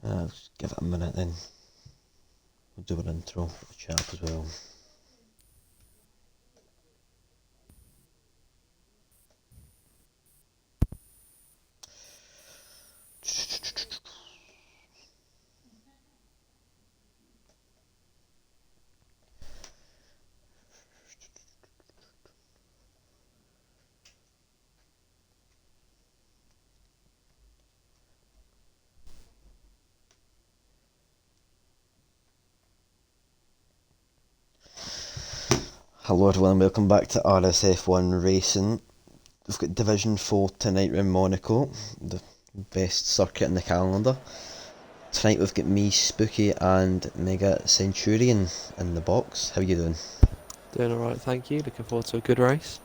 Let's give it a minute then. We'll do an intro for the chap as well. Hello everyone, welcome back to RSF1 Racing. We've got Division 4 tonight in Monaco, the best circuit in the calendar. Tonight we've got me, Spooky and Mega Centurion in the box. How are you doing? Doing alright, thank you. Looking forward to a good race.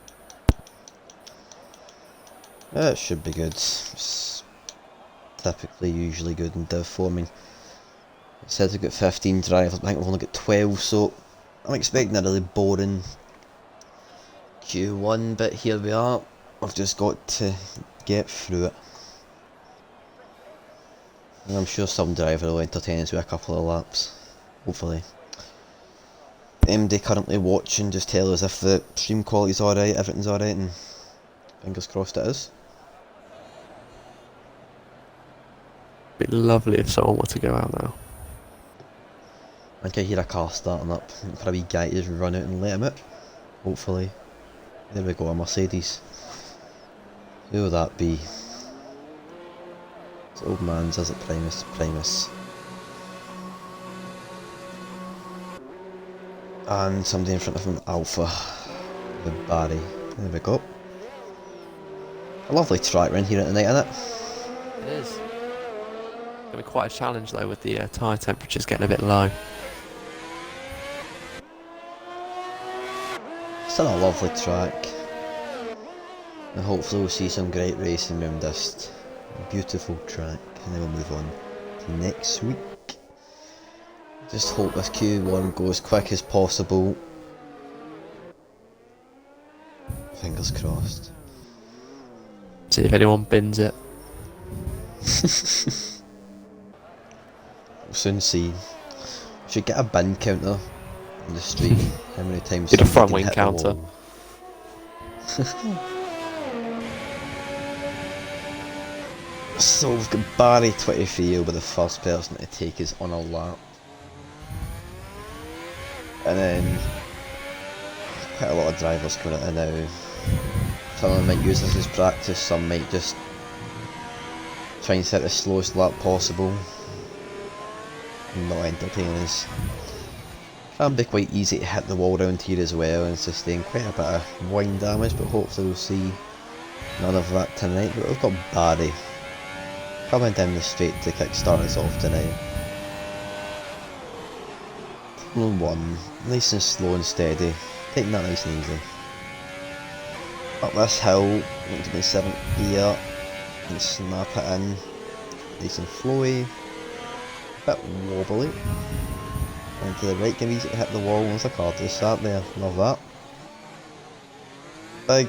It should be good. It's typically usually good in Div 4. I mean, it says we've got 15 drivers, but I think we've only got 12, so I'm expecting a really boring Q1, but here we are. I've just got to get through it. And I'm sure some driver will entertain us with a couple of laps, hopefully. MD currently watching, just tell us if the stream quality's alright, everything's alright, and fingers crossed it is. It'd be lovely if someone were to go out now. I think I hear a car starting up, for a wee guy to just run out and let him out, hopefully. There we go, a Mercedes. Who will that be? It's old man's, is it Primus? And somebody in front of him, Alpha, with Barry. There we go. A lovely track round here tonight, isn't it? It is. Gonna be quite a challenge though with the tyre temperatures getting a bit low. Still a lovely track. And hopefully we'll see some great racing around this beautiful track. And then we'll move on to next week. Just hope this Q1 goes as quick as possible. Fingers crossed. See if anyone bins it. We'll soon see. We should get a bin counter on the stream. How many times Get a somebody front can wing hit the counter. wall. So we've got Barry 23, will be the first person to take us on a lap. And then quite a lot of drivers coming out now. Some of them might use this as practice, some might just try and set the slowest lap possible and not entertain us. Can be quite easy to hit the wall around here as well and sustain quite a bit of wind damage, but hopefully we'll see none of that tonight. But we've got Barry coming down the straight to kickstart us off tonight. Turn 1, nice and slow and steady, taking that nice and easy. Up this hill, going to be 7th gear, and snap it in, nice and flowy, a bit wobbly. And to the right, can be easy to hit the wall once the car just sat there, love that. Big,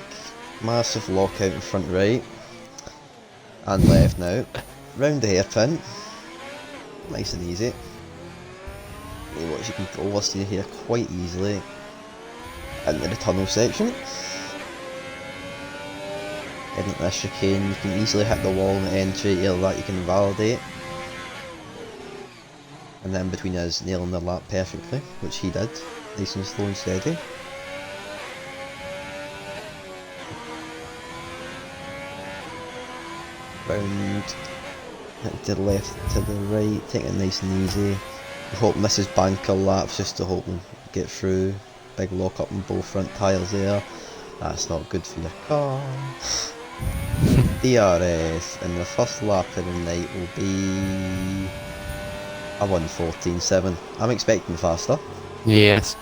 massive lockout in front right, and left now, round the hairpin, nice and easy. You watch, you can oversteer here quite easily into the tunnel section. Into this chicane, you can easily hit the wall in the entry, either that you can validate. And then between us nailing the lap perfectly, which he did, nice and slow and steady. Round to the left, to the right, take it nice and easy. I'm hoping this is banker laps just to hope and get through. Big lock up on both front tyres there. That's not good for your car. DRS, and the first lap of the night will be a 1:14.7. I'm expecting faster. Yes.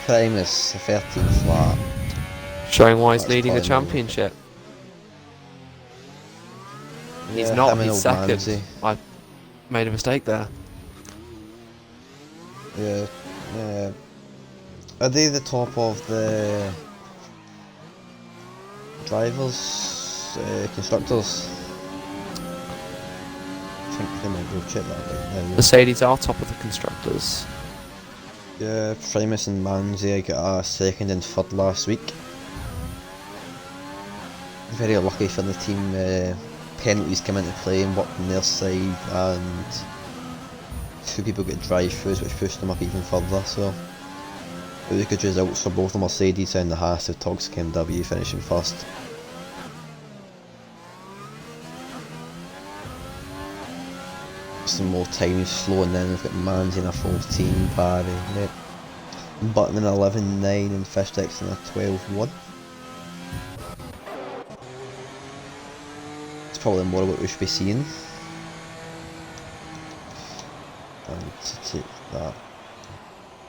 Time is 13th lap. Showing why he's That's leading the quite amazing. championship. He's Yeah, not, him and he's old second. Manzi. I made a mistake there. Yeah, yeah. Are they the top of the drivers, constructors? think they might go check that right now. Mercedes are top of the constructors. Yeah, Primus and Manzi got a second and third last week. Very lucky for the team. Penalties come into play and worked on their side, and 2 people get drive-throughs, which pushed them up even further. So, really good results for both the Mercedes and the Haas, with Toxic MW finishing first. Some more time slowing down. We've got Manzi in a 14, Barry, Button in 11.9, and Fishdex in a 12.1. It's probably more of what we should be seeing. And to take that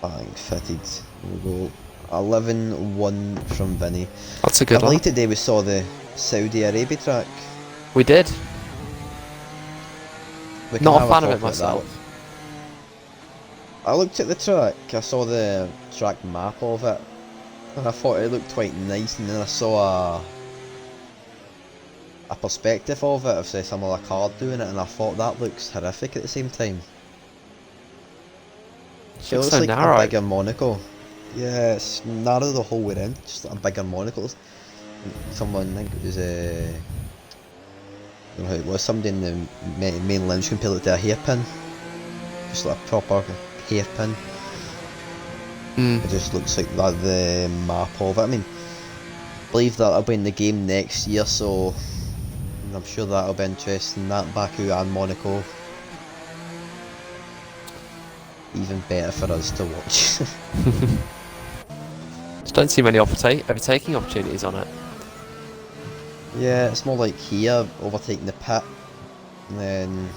bang fitted, we'll go 11.1 from Vinny. That's a good one. Like today we saw the Saudi Arabia track. We did. We can Not a have fan of talk it about myself. that. I looked at the track, I saw the track map of it, and I thought it looked quite nice, and then I saw a perspective of it, of say some other car doing it, and I thought that looks horrific at the same time. It looks so like narrow. a bigger Monaco. Yeah, it's narrow the whole way in, just a bigger Monaco. Someone, I think it was I don't know who it was, somebody in the main lounge compared it to a hairpin. Just like a proper hairpin. It just looks like that, the map of it. I mean, I believe that'll be in the game next year, so I'm sure that'll be interesting. That Baku and Monaco. Even better for us to watch. Just don't see many overtaking opportunities on it. Yeah, it's more like here, overtaking the pit, and then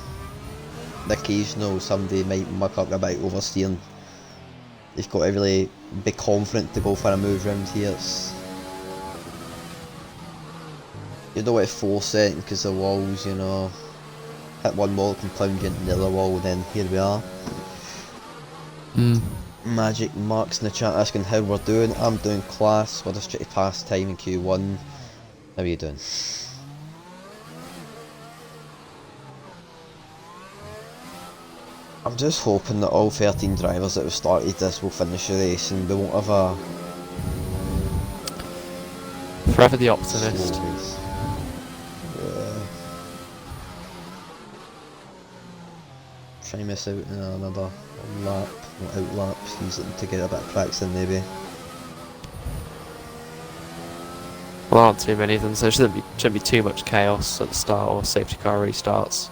the occasional somebody might muck up a bit oversteering. You've got to really be confident to go for a move round here. You don't want to force it because the walls, you know, hit one wall, can plunge into the other wall, then here we are. Magic Marks in the chat asking how we're doing. I'm doing class. We're just trying to pass time in Q1. How are you doing? I'm just hoping that all 13 drivers that have started this will finish the race and we won't have a Forever the optimist. slow race. Yeah. Try and miss out in another lap, not out laps. He's looking to get a bit of practice in maybe. Well, there aren't too many of them, so there shouldn't be too much chaos at the start or safety car restarts.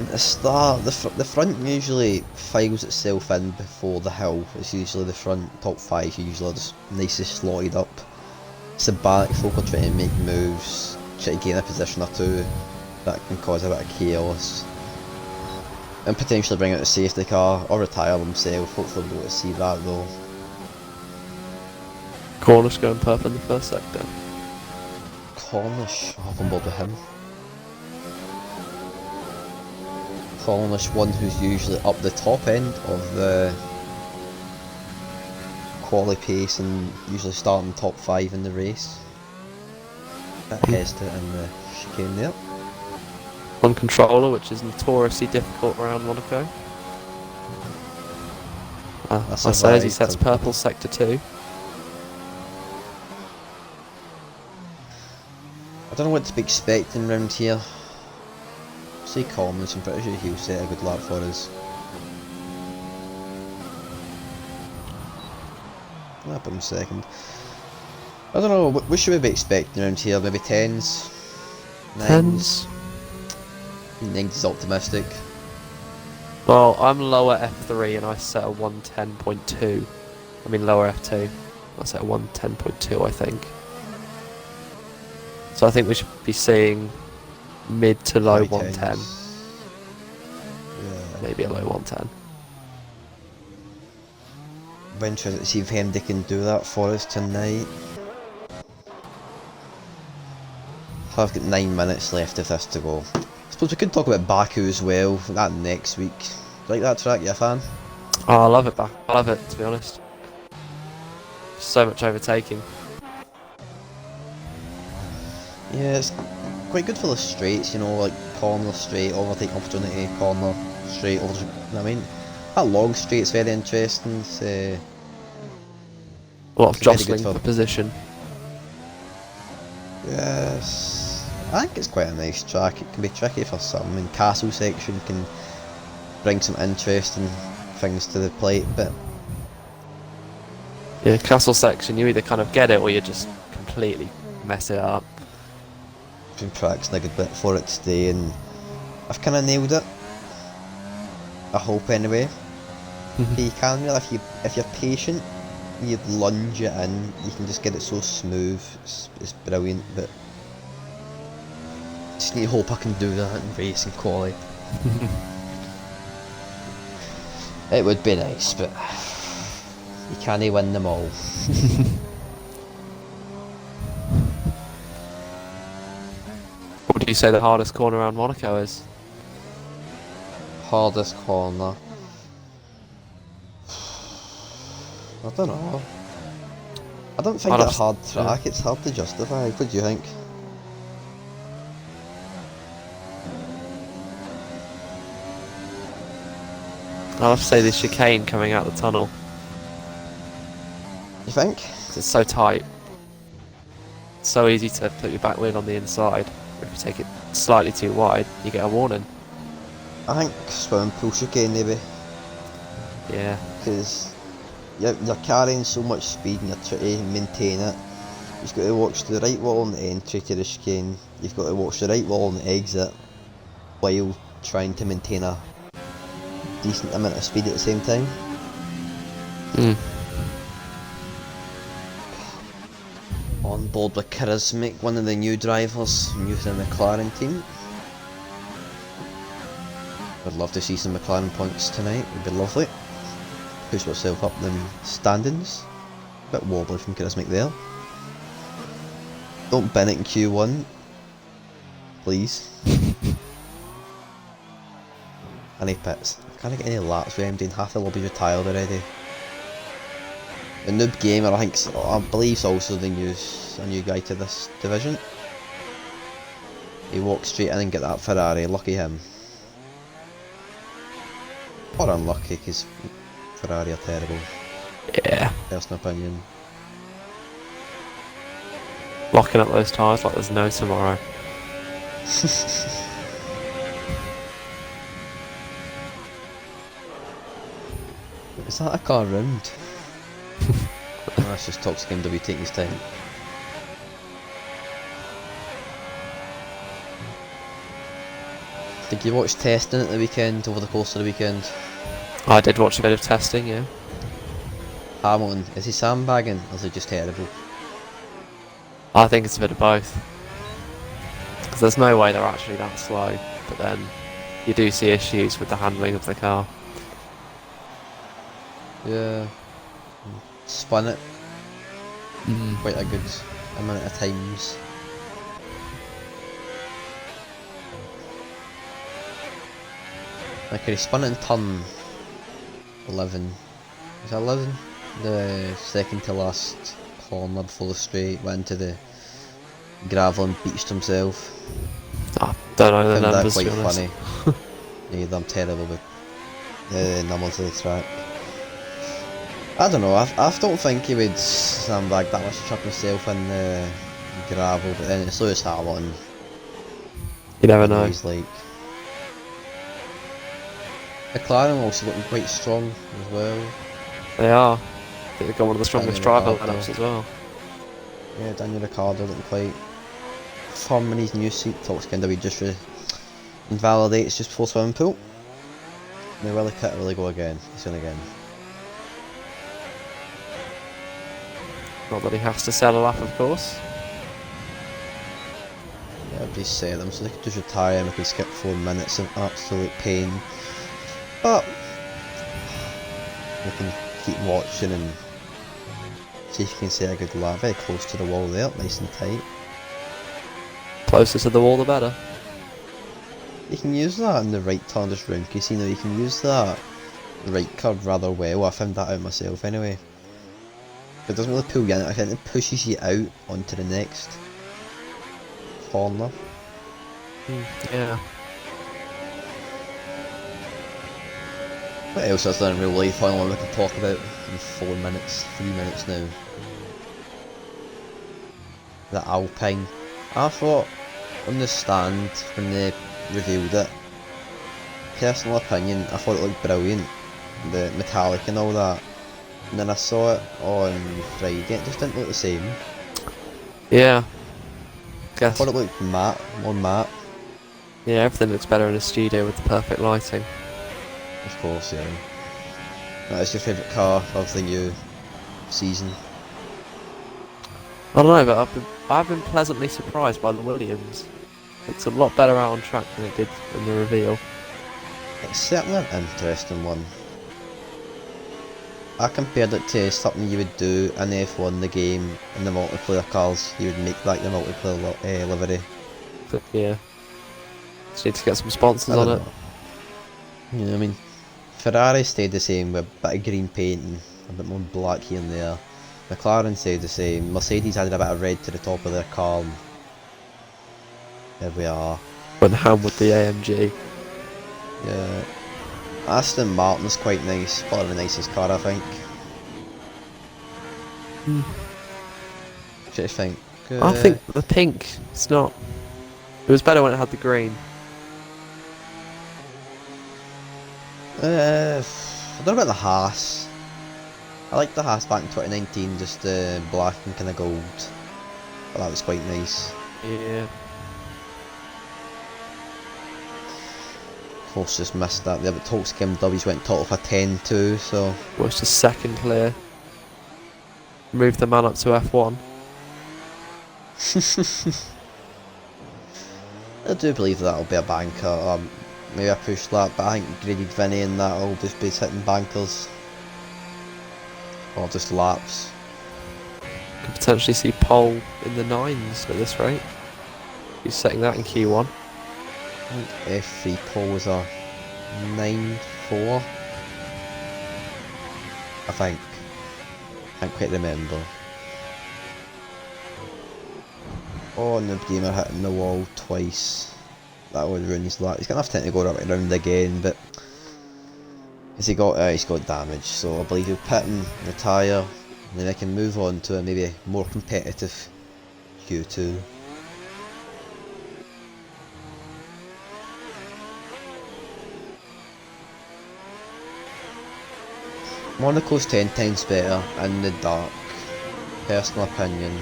At the start, the front usually files itself in before the hill. It's usually the front top 5 usually are just nicely slotted up. It's the back, folk are trying to make moves, try to gain a position or two. That can cause a bit of chaos. And potentially bring out a safety car or retire themselves. Hopefully we'll be able to see that though. Cornish going purple in the first sector. Cornish, I'll hop on board with him. Cornish, one who's usually up the top end of the quali pace and usually starting top 5 in the race. Bit hesitant in the chicane there. On controller, which is notoriously difficult around Monaco. I say as he sets purple sector 2. I don't know what to be expecting round here. See Commons, I'm pretty sure he'll set a good lap for us. I'll put him second. I don't know, what should we be expecting around here? Maybe 10s? 10s? 9s is optimistic. Well, I'm lower F3 and I set a 110.2. I mean lower F2. I set a 110.2 I think. So I think we should be seeing mid to low 110. Yeah. Maybe a low 110. I'm interested to see if Hendy can do that for us tonight. I've got 9 minutes left of this to go. I suppose we could talk about Baku as well, that next week. Like that track, you a fan? Oh, I love it, I love it, to be honest. So much overtaking. Yeah, quite good for the straights, you know, like corner straight, overtake opportunity, corner straight, overtake, you know what I mean? That long straight's very interesting. It's, A lot of it's very good jostling for for position. yes, I think it's quite a nice track. It can be tricky for some, and castle section can bring some interesting things to the plate, but Yeah, castle section, you either kind of get it or you just completely mess it up. I've been practicing a good bit for it today, and I've kind of nailed it. I hope anyway. You can really, if you're patient, you lunge it in, you can just get it so smooth. It's brilliant, but just need to hope I can do that in racing quality. It would be nice, but you can't win them all. What do you say the hardest corner around Monaco is? Hardest corner. I don't know. I don't think it's a hard track, it's hard to justify. What do you think? I'll have to say the chicane coming out the tunnel. You think? 'Cause it's so tight. It's so easy to put your back wheel on the inside. If you take it slightly too wide, you get a warning. I think swimming pool chicane maybe, Yeah. because you're carrying so much speed and you're trying to maintain it. You've got to watch the right wall on the entry to the chicane, you've got to watch the right wall on the exit, while trying to maintain a decent amount of speed at the same time. On board with Charismatic, one of the new drivers, new to the McLaren team. I'd love to see some McLaren points tonight, it would be lovely. Push myself up the standings. Bit wobbly from Charismatic there. Don't bin it in Q1, please. I need pits. I can't get any laps with MD and half the lobby retired already. The noob gamer, I believe, is also a new guy to this division. He walked straight in and get that Ferrari, lucky him. Or unlucky, because Ferrari are terrible. Yeah. Personal opinion. Locking up those tyres like there's no tomorrow. Is that a car round? Oh, that's just Toxic MW taking his time. Did you watch testing at the weekend, over the course of the weekend? I did watch a bit of testing, yeah. Hamilton, is he sandbagging or is he just terrible? I think it's a bit of both. Because there's no way they're actually that slow, but then you do see issues with the handling of the car. Yeah. Spun it quite a good amount of times. Like he spun it in turn 11. Is that 11? The second to last corner before the straight, went into the gravel and beached himself. I don't know the Found that numbers, quite to be honest. funny. Neither, I'm terrible with the numbers of the track. I don't know, I don't think he would sandbag that much to trap himself in the gravel, but then it's Lewis Hamilton. You never know. He's like... McLaren also looking quite strong as well. They are. I think they've got one of the strongest driver lineups as well. Yeah, Daniel Ricciardo looking quite firm in his new seat. Talks kind of we just invalidates just before swimming pool. Now will he pit or will he go again? He's going again. Not that he has to sell a lap, of course. Yeah, but he's set them, so they could just retire him if he skip 4 minutes of absolute pain. But we can keep watching and see if you can set a good lap. Very close to the wall there, nice and tight. Closer to the wall, the better. You can use that in the right turn just round Casino. You can use that right curve rather well. I found that out myself anyway. It doesn't really pull you in, I think it pushes you out onto the next corner. Yeah. What else is there in real life finally we can talk about in 4 minutes, 3 minutes now? The Alpine. I thought on the stand when they revealed it, personal opinion, I thought it looked brilliant. The metallic and all that. And then I saw it on Friday, it just didn't look the same. Yeah. I Guess. thought it looked matte, more matte. Yeah, everything looks better in a studio with the perfect lighting. Of course, yeah. That is your favourite car of the new season. I don't know, but I've been pleasantly surprised by the Williams. It's a lot better out on track than it did in the reveal. It's certainly an interesting one. I compared it to something you would do in F1 the game in the multiplayer cars. You would make that your multiplayer livery. But yeah. Just need to get some sponsors I on don't it. know. You know what I mean? Ferrari stayed the same with a bit of green paint and a bit more black here and there. McLaren stayed the same. Mercedes added a bit of red to the top of their car. And there we are. Went ham with the AMG. Yeah. Aston Martin's quite nice. Probably the nicest car, I think. What do you think? I think the pink, it's not... It was better when it had the green. I don't know about the Haas. I liked the Haas back in 2019, just black and kind of gold. But that was quite nice. Yeah. Of course, just missed that there, but Talks W's went top of a 10-2, so... Well, it's just second clear. Move the man up to F1. I do believe that'll be a banker, maybe a push lap, but I think graded Vinny and that'll just be hitting bankers. Or just laps. Could potentially see pole in the 9s at this rate. He's setting that in Q1. I think F3 pole was a 9-4. I think. Can't quite remember. Oh, and the gamer hitting the wall twice. That would ruin his lap. He's got enough time to go around again, but he's got damage, so I believe he'll pit and retire, and then I can move on to a maybe more competitive Q2. Monaco's 10 times better in the dark. Personal opinion.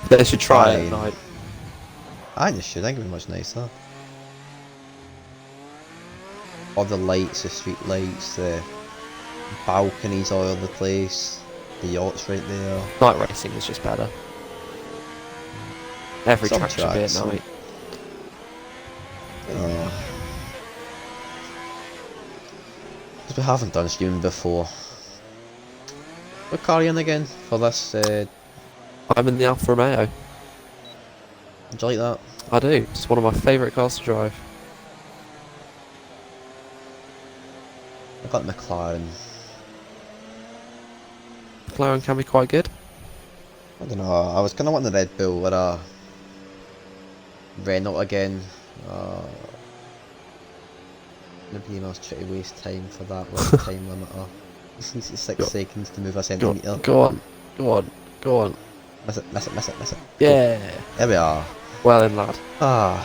They should try it at Fine. night. I think they should, I think it'd be much nicer. All the lights, the street lights, the balconies all over the place, the yachts right there. Night racing is just better. Every Some track should be at tracks, night. Because we haven't done streaming before. What car are you in again for this? I'm in the Alfa Romeo. Do you like that? I do. It's one of my favourite cars to drive. I got McLaren. McLaren can be quite good. I don't know, I was kind of wanting the Red Bull or a Renault again. Nobody else try to waste time for that little time limiter. It's 6 seconds to move a centimetre. Go on. Go on. Miss it. Yeah. There we are. Well in, lad. Ah.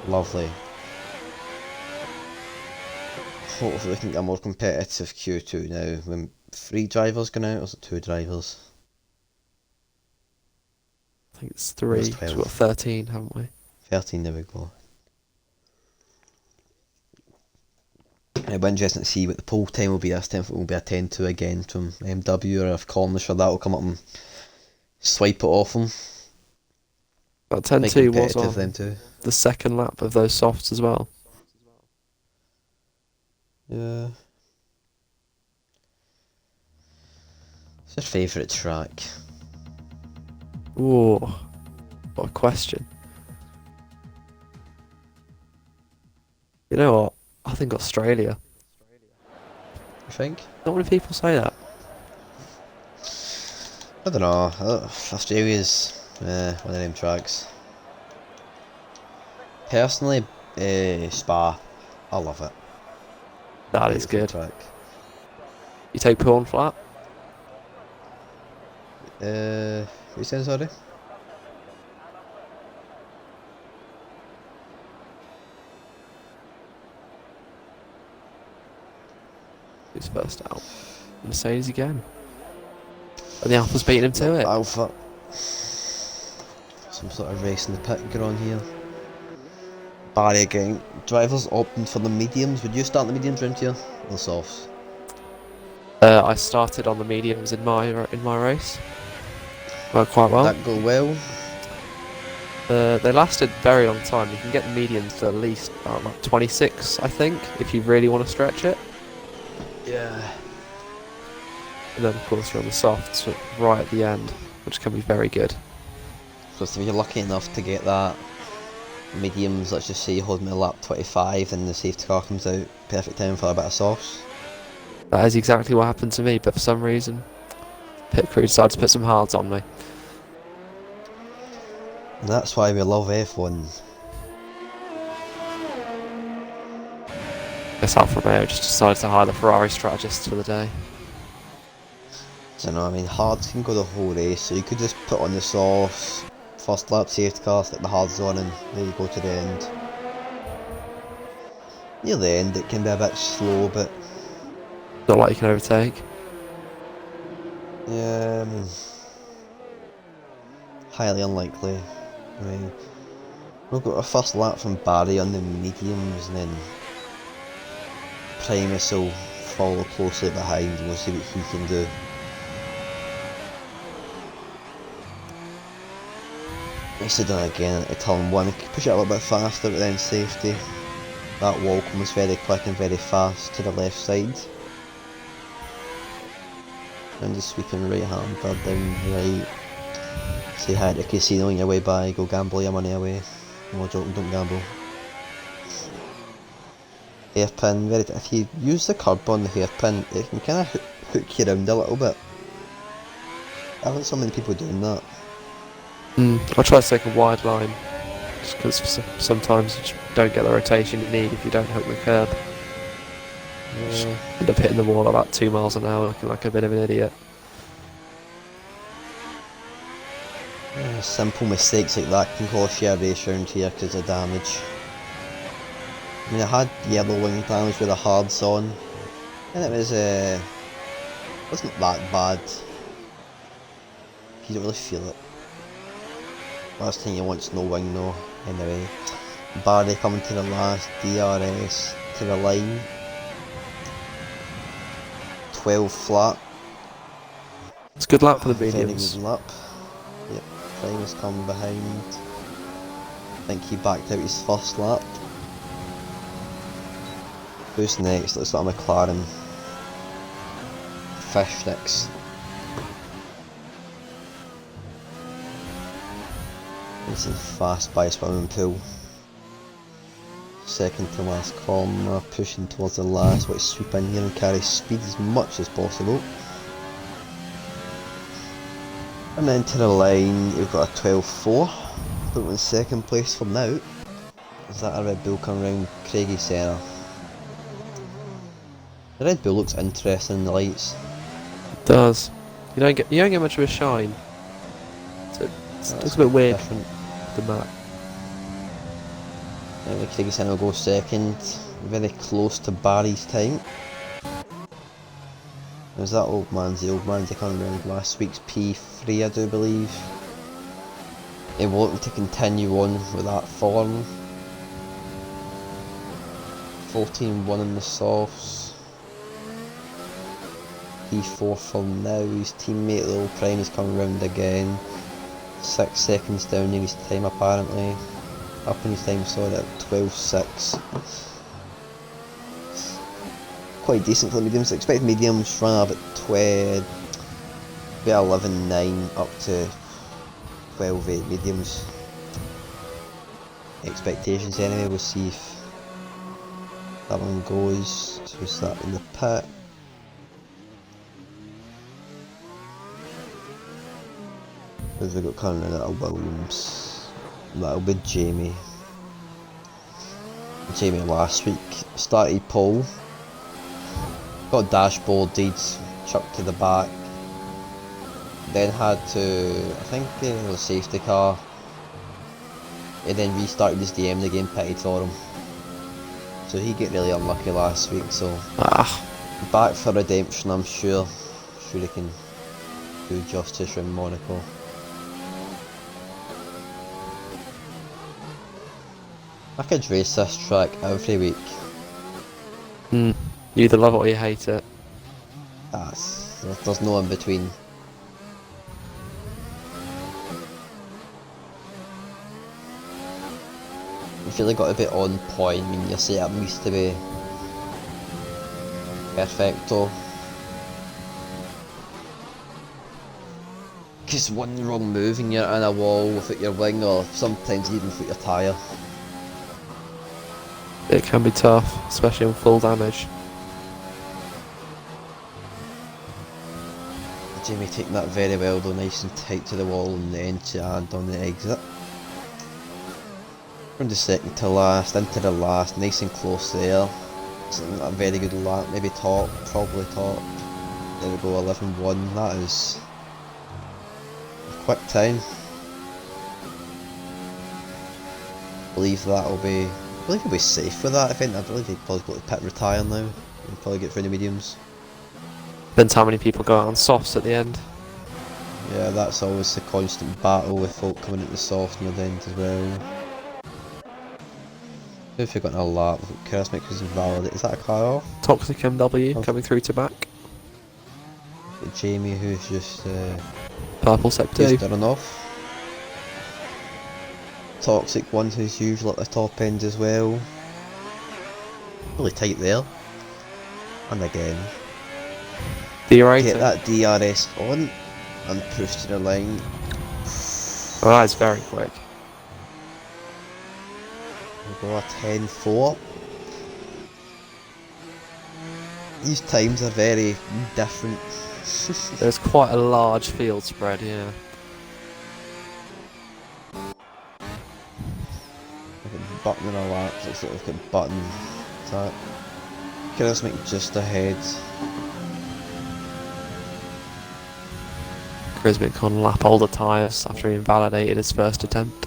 Lovely. Hopefully we can get a more competitive Q2 now. When 3 drivers going out, or is it 2 drivers? I think it's 3. It's We've 12. got 13, haven't we? 13, there we go. It'll be interesting to see what the pole time will be this time. If it will be a 10-2 again from MW, or if Cornish or that will come up and swipe it off them. But Quite 10-2 was competitive, on them too. the second lap of those softs as well. Yeah. What's your favourite track? Ooh, what a question. You know what? I think Australia. You think? Not many people say that. I don't know. Australia's One of them tracks. Personally, Spa, I love it. That is Beautiful good. track. You take Pawn Flat? What you saying, sorry? Who's first out? Mercedes again. And the Alpha's beating him to it. Alpha. Some sort of race in the pit going on here. Barry again. Drivers opting for the mediums. Would you start the mediums round here? Or the softs? I started on the mediums in my race. Worked quite well. Did that go well? They lasted a very long time. You can get the mediums to at least like 26, I think, if you really want to stretch it. Yeah. And then, of course, you're on the softs right at the end, which can be very good. Because if you're lucky enough to get that mediums, let's just say you hold me a lap 25 and the safety car comes out, perfect time for a bit of softs. That is exactly what happened to me, but for some reason, pit crew decided to put some hards on me. And that's why we love F1. Guess Alfa Romeo just decided to hire the Ferrari strategists for the day. So, you know, I mean, hards can go the whole race, so you could just put on the softs, first lap safety car, stick the hards on, and there you go to the end. Near the end, it can be a bit slow, but Not like you can overtake. yeah, I mean, highly unlikely. I mean, we've got a first lap from Barry on the mediums, and then Primus will follow closely behind, and we'll see what he can do. Nicely done again at turn 1, push it a little bit faster, but then safety. That wall comes very quick and very fast to the left side. And just sweeping right hand, third down, right. Say hi to Casino on your way by, go gamble your money away. No joking, don't gamble. Hairpin, if you use the curb on the hairpin, it can kind of hook you around a little bit. I haven't so many people doing that. I try to take a wide line, just because sometimes you just don't get the rotation you need if you don't hook the curb. Just end up hitting the wall about 2 miles an hour, looking like a bit of an idiot. Simple mistakes like that can cost you a race round here because of damage. I mean, I had yellow wing damage with the hards on, and it wasn't that bad. You don't really feel it. Last thing you want's no wing though. Anyway, Barry coming to the last DRS to the line. 12 flat. It's a good lap for the Very mediums. good lap. Yep, Primus coming behind. I think he backed out his first lap. Who's next? Looks like a McLaren. Fish sticks. Racing fast by a swimming pool. Second to last corner, pushing towards the last, want to sweep in here and carry speed as much as possible. And then to the line, we've got a 12.4. Don't win second place for now. Is that a Red Bull coming round Craigie Centre? The Red Bull looks interesting in the lights. It does. You don't get much of a shine. So it looks a bit weird. Different. The map. Craigie Centre will go second, very close to Barry's time. There's that old man's coming around last week's P3, I do believe. They were looking to continue on with that form. 14-1 in the softs. P4 for now, his teammate Little Prime is coming round again. 6 seconds down in his time apparently. Up in his time, sorry, at 12.6. Quite decent for the mediums. I expect mediums run up at 11.9 up to 12.8 mediums. Expectations anyway, we'll see if that one goes. So who's that in the pit? As we got coming in at Williams, that'll be Jamie. Jamie last week started pole, got dashboarded, chucked to the back, then had to, I think it was a safety car, and then restarted his DM, the game pitted for him. So he got really unlucky last week, so back for redemption, I'm sure. Sure he can do justice in Monaco. I could race this track every week. You either love it or you hate it. There's no in between. You've really got to be on point. I mean, your setup needs to be perfecto. Because one wrong move and you're in a wall without your wing, or sometimes even without your tyre. It can be tough, especially on full damage. Jamie taking that very well though, nice and tight to the wall on the entry and on the exit. From the second to last, into the last, nice and close there. It's a very good lap, maybe top, probably top. There we go, 11-1, that is a quick time. I believe he'll be safe with that. I believe he'll probably go to pit retire now and probably get through the mediums. Depends how many people go out on softs at the end. Yeah, that's always the constant battle with folk coming at the soft near the end as well. If you've got a lap, Charismatic is invalid. Is that a car off? Toxic MW coming through to back. Jamie, who's just Purple Sep 2. just done off. Toxic one, who's usually at the top end as well. Really tight there. And again. D-rating. Get that DRS on and push to the line. Oh, that is very quick. We go a 10-4. These times are very different. There's quite a large field spread, yeah. Button in a lap, looks like we've got button attack. Charismatic just ahead. Charismatic on lap all the tyres after he invalidated his first attempt.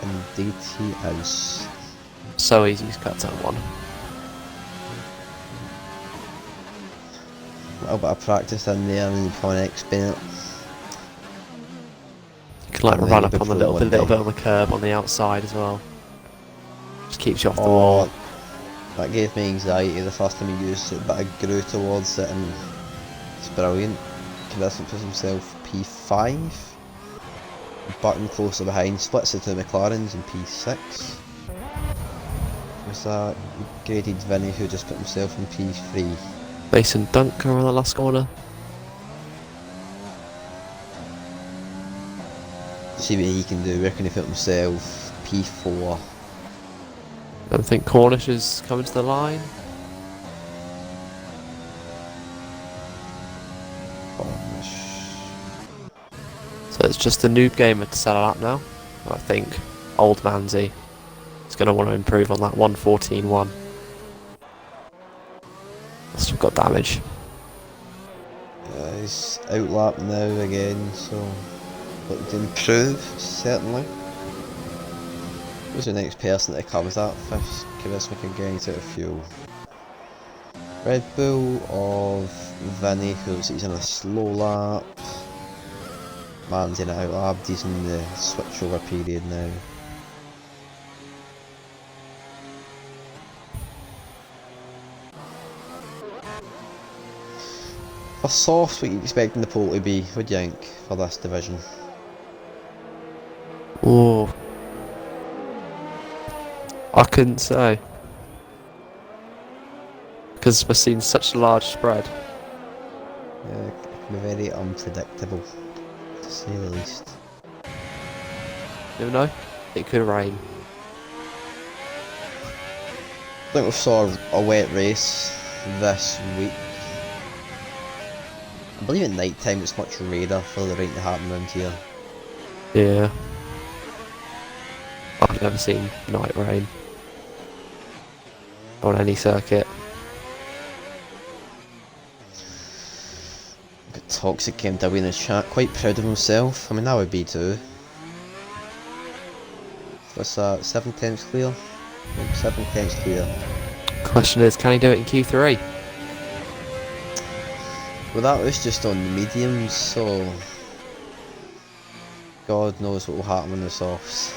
Indeed he is. So easy to cut turn one. A little bit of practice in there and you become an expert. You can like run up on the little bit on the curb on the outside as well. Just keeps you off the wall. That gave me anxiety the first time he used it, but I grew towards it and it's brilliant. Charismatic puts himself P5. Button closer behind, splits it to the McLarens in P6. Was that graded Vinny who just put himself in P3? Mason Dunker on the last corner. See what he can do, where can he put himself? P4. I don't think Cornish is coming to the line. So it's just a noob gamer to settle up now. I think old Manzi is going to want to improve on that 114.1. Still got damage. He's outlap now again, so looking to improve, certainly. Who's the next person that comes up? Fifth, Charismatic again, he's out of fuel. Red Bull of Vinny, who looks like he's in a slow lap. Man's in it out lab, he's in the switchover period now. For soft, what are you expecting the pole to be? What do you think for this division? Oh, I couldn't say. Because we're seeing such a large spread. Yeah, it can be very unpredictable, to say the least. You never know, it could rain. I think we saw a wet race this week. I believe at night time it's much rarer for the rain to happen around here. Yeah. I've never seen night rain on any circuit. Got Toxic came down in the chat, quite proud of himself. I mean, I would be too. What's that? 7 tenths clear? 7 tenths clear. Question is, can he do it in Q3? Well, that was just on the mediums, so God knows what will happen on the softs.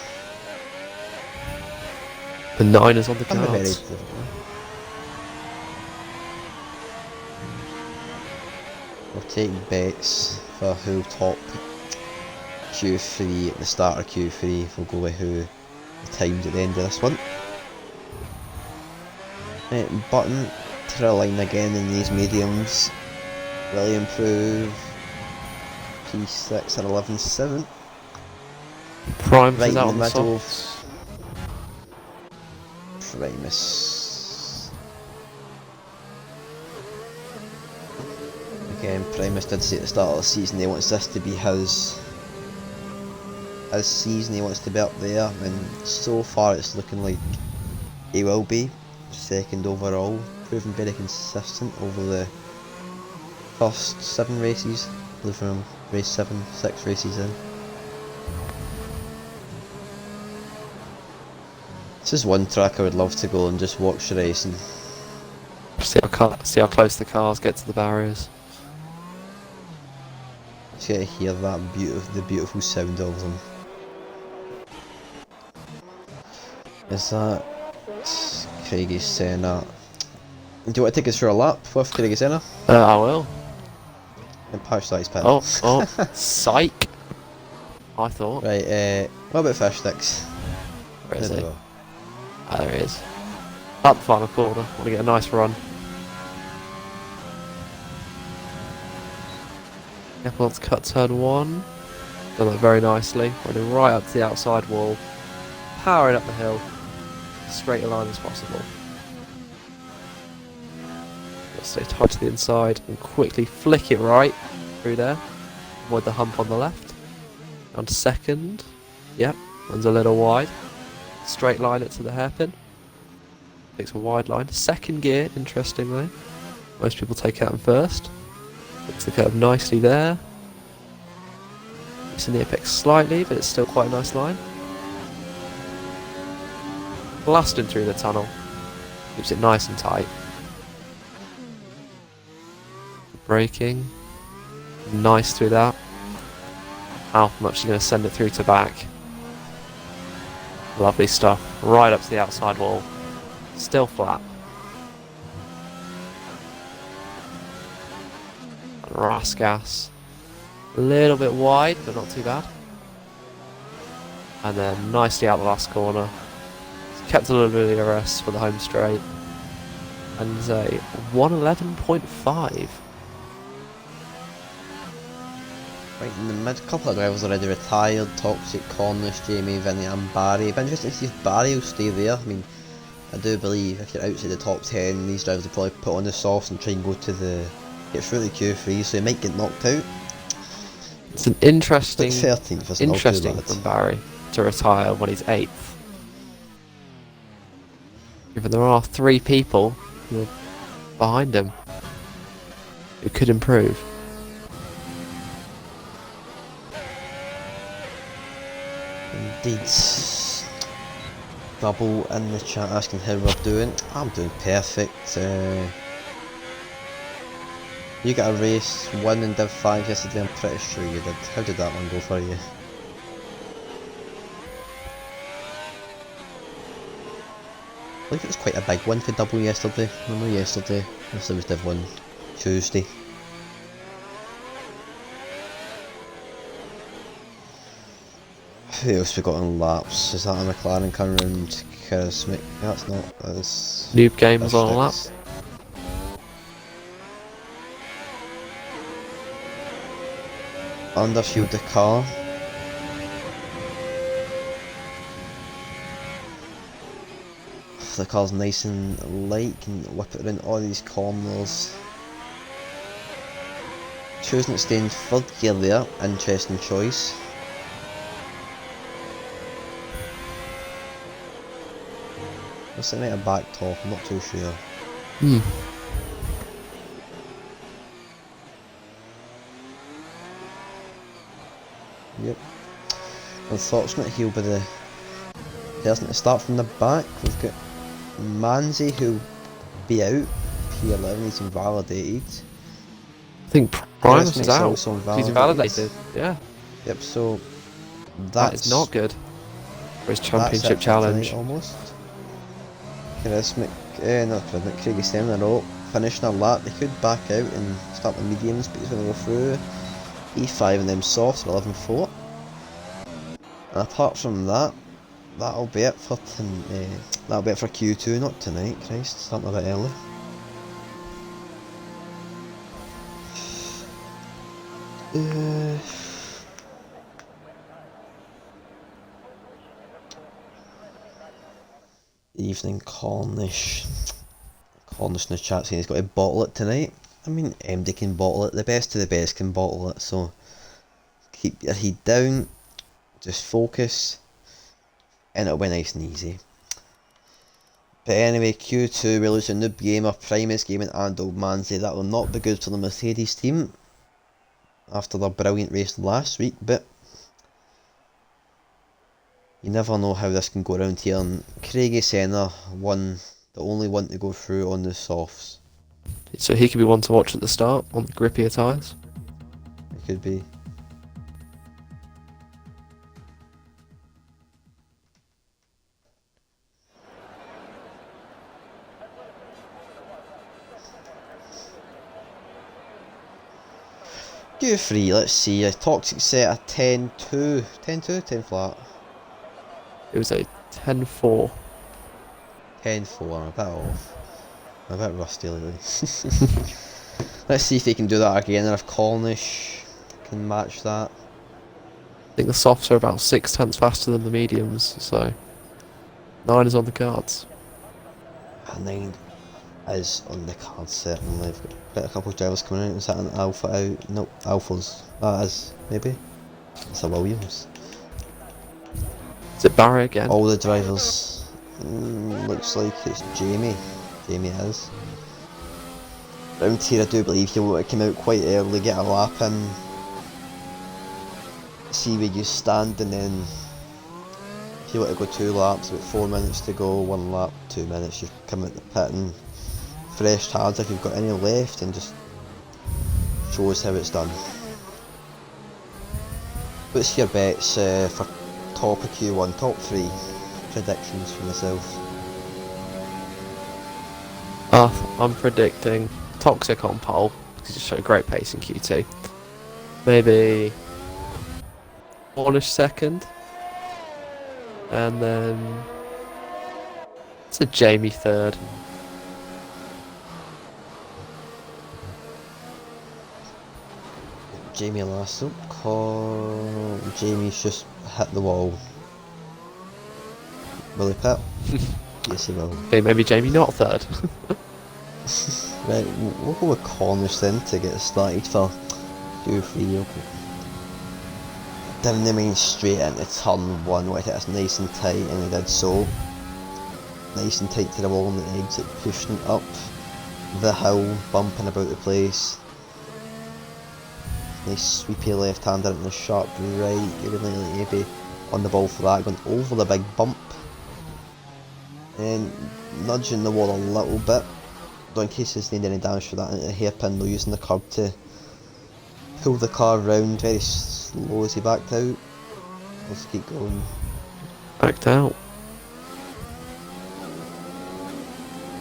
The 9 is on the I'm very cards. difficult. We'll take bets for who'll top Q3 at the start of Q3. We'll go with who the times at the end of this one. Right, Button to the line again in these mediums. Will he improve? P6 and 11.7. Primus Right is out in on the the middle. softs. Primus. Again, Primus did say at the start of the season he wants this to be his season, he wants to be up there, and so far it's looking like he will be second overall, proving very consistent over the first 7 races, I believe from race 7, 6 races in. This is one track I would love to go and just watch the racing. See how close the cars get to the barriers. Just get to hear that the beautiful sound of them. Is that Craigie Senna? Do you want to take us for a lap with Craigie Senna? I will. And patch size pin. Oh, psych. I thought. Right, what about fish sticks? Where is There he? we go. Ah, there he is. Up the final corner. Want to get a nice run. Careful not to cut turn 1. Done that very nicely. Running right up to the outside wall. Powering up the hill. Straight a line as possible. Let's stay tight to the inside and quickly flick it right through there. Avoid the hump on the left. On to second. Yep, runs a little wide. Straight line it to the hairpin. Takes a wide line. Second gear, interestingly. Most people take it out in first. Flicks the curve nicely there. It's in the apex slightly, but it's still quite a nice line. Blasting through the tunnel. Keeps it nice and tight. Braking. Nice through that. How much is going to send it through to back. Lovely stuff. Right up to the outside wall. Still flat. Rasgas. A little bit wide, but not too bad. And then nicely out the last corner. Kept a little bit of DRS for the home straight. And a 111.5. Right in the mid, a couple of drivers already retired. Toxic, Cornish, Jamie, Vinny and Barry. But interesting to see if Barry will stay there. I mean, I do believe if you're outside the top 10, these drivers will probably put on the softs and try and get through the Q3, so he might get knocked out. It's an interesting, Like 13th isn't all too bad. from Barry to retire when he's 8th. Given there are 3 people who are behind him who could improve. Indeed. Double in the chat asking how we're doing. I'm doing perfect. You got a race 1 in Div 5 yesterday, I'm pretty sure you did. How did that one go for you? I believe it was quite a big one for double yesterday. I know yesterday was Div 1 Tuesday. Who else we got on laps? Is that a McLaren coming round Charismatic? That's not. That's Noob Game was on a lap. Underfield the car. The car's nice and light, can whip it around all these corners. choosing to stay in third gear there. Interesting choice. What's it make a back top? I'm not too sure. Yep. Unfortunate he'll be the person to start from the back. We've got Manzi who'll be out. P11, he's invalidated. I think Primus is out. Also He's invalidated. Yeah. Yep, so That is not good for his championship challenge. Almost. Chris Craig is staying in a row, finishing a lap. They could back out and start the mediums, but he's going to go through. E5 and them softs at 11.4. And apart from that, that'll be it for Q2, not tonight. Christ, starting a bit early. Evening Cornish in the chat saying he's got to bottle it tonight. I mean, MD can bottle it, the best of the best can bottle it, so keep your head down, just focus, and it'll be nice and easy. But anyway, Q2, we're losing Noob Gamer, Primus Gaming and Old Manzi. That will not be good for the Mercedes team after their brilliant race last week, but you never know how this can go around here. And Craigie Senna won, the only one to go through on the softs. So he could be one to watch at the start on the grippier tyres. It could be. Q3, let's see, a toxic set a 10-2, 10-2, 10 flat. It was a 10-4. 10-4, I'm a bit off. I'm a bit rusty lately. Let's see if he can do that again, and if Cornish can match that. I think the softs are about 6/10 faster than the mediums, so 9 is on the cards. 9 is on the cards, certainly. We've got a couple of drivers coming out. Is that an Alpha out? Nope, Alphas. That is, maybe. It's a Williams. Is it Barry again? All the drivers. Looks like it's Jamie. Jamie is. Round here, I do believe he'll want to come out quite early, get a lap in, see where you stand, and then if you want to go 2 laps, about 4 minutes to go, 1 lap, 2 minutes, you come out the pit and fresh hards if you've got any left, and just show us how it's done. What's your bets for top of Q1, top 3 predictions for myself? I'm predicting Toxic on pole, because he showed great pace in Q2. Maybe Cornish second, and then it's a Jamie third. Jamie last up, Jamie's just hit the wall. Will he pit? Yes he will. Okay, maybe Jamie not third. Right, we'll go with Cornish then to get started for Q3. Down the main straight into turn 1, where it's nice and tight, and he did so. Nice and tight to the wall on the exit, pushing up the hill, bumping about the place. Nice sweepy left-hander into the sharp right, you really need to be on the ball for that, going over the big bump. And nudging the wall a little bit, though in case there's any damage for that, into the hairpin, though using the curb to pull the car round very slow as he backed out. Let's keep going. Backed out.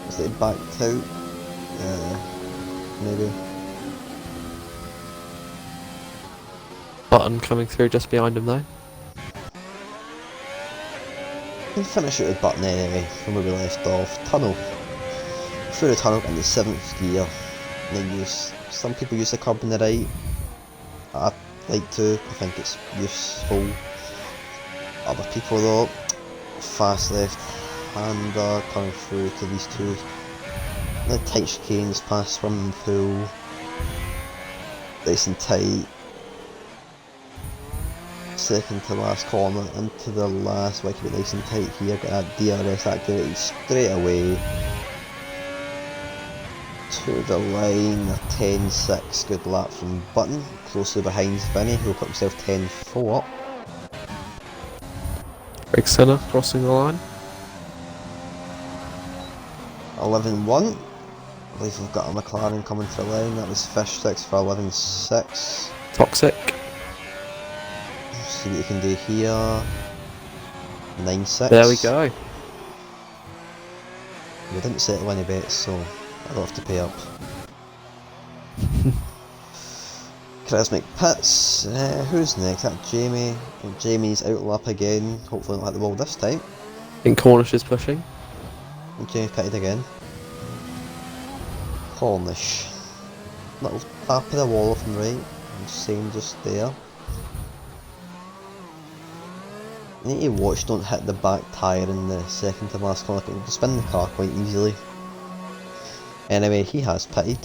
Was it backed out? Maybe. Button coming through just behind him though. We'll finish it with Button anyway, from where we left off. Tunnel. Through the tunnel in the 7th gear. And then some people use the curb on the right. I like to, I think it's useful. Other people though, fast left hander coming through to these two. The tight chicanes past swimming pool. nice and tight. Second to last corner into the last, like it nice and tight here. Got that DRS activated straight away. To the line, a 10.6, good lap from Button, closely behind Vinny, who'll put himself 10.4 up. Greg Senna crossing the line. 11.1. I believe we've got a McLaren coming to the line. That was Fish 6 for 11.6. Toxic. See what you can do here. 9.6. There we go. We didn't settle any bets, so I don't have to pay up. Charismatic Pits. Who's next? That Jamie. Well, Jamie's out lap again. Hopefully not hit the wall this time. In Cornish is pushing. And Jamie pitted again. Cornish. Little tap of the wall from right. And same just there. You need to watch, don't hit the back tyre in the second to last corner. You can spin the car quite easily. Anyway, he has pitted.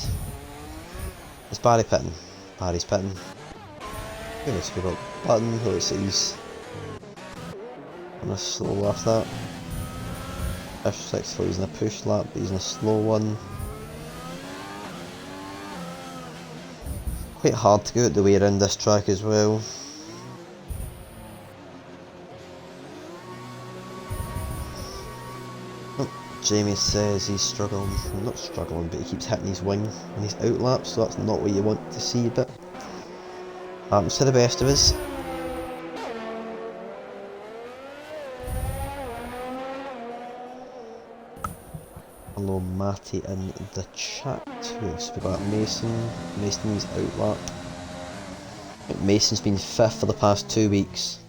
Is Barry pitting? Barry's pitting. Who knows about Button? Who looks like he's on a slow lap that. Fish 6 thought he's in a push lap, but he's in a slow one. Quite hard to go out the way around this track as well. Jamie says he's struggling, well, not struggling, but he keeps hitting his wing on his outlap, so that's not what you want to see, but happens to the best of us. Hello Matty in the chat. So we've got Mason. Mason's outlap. Mason's been 5th for the past 2 weeks.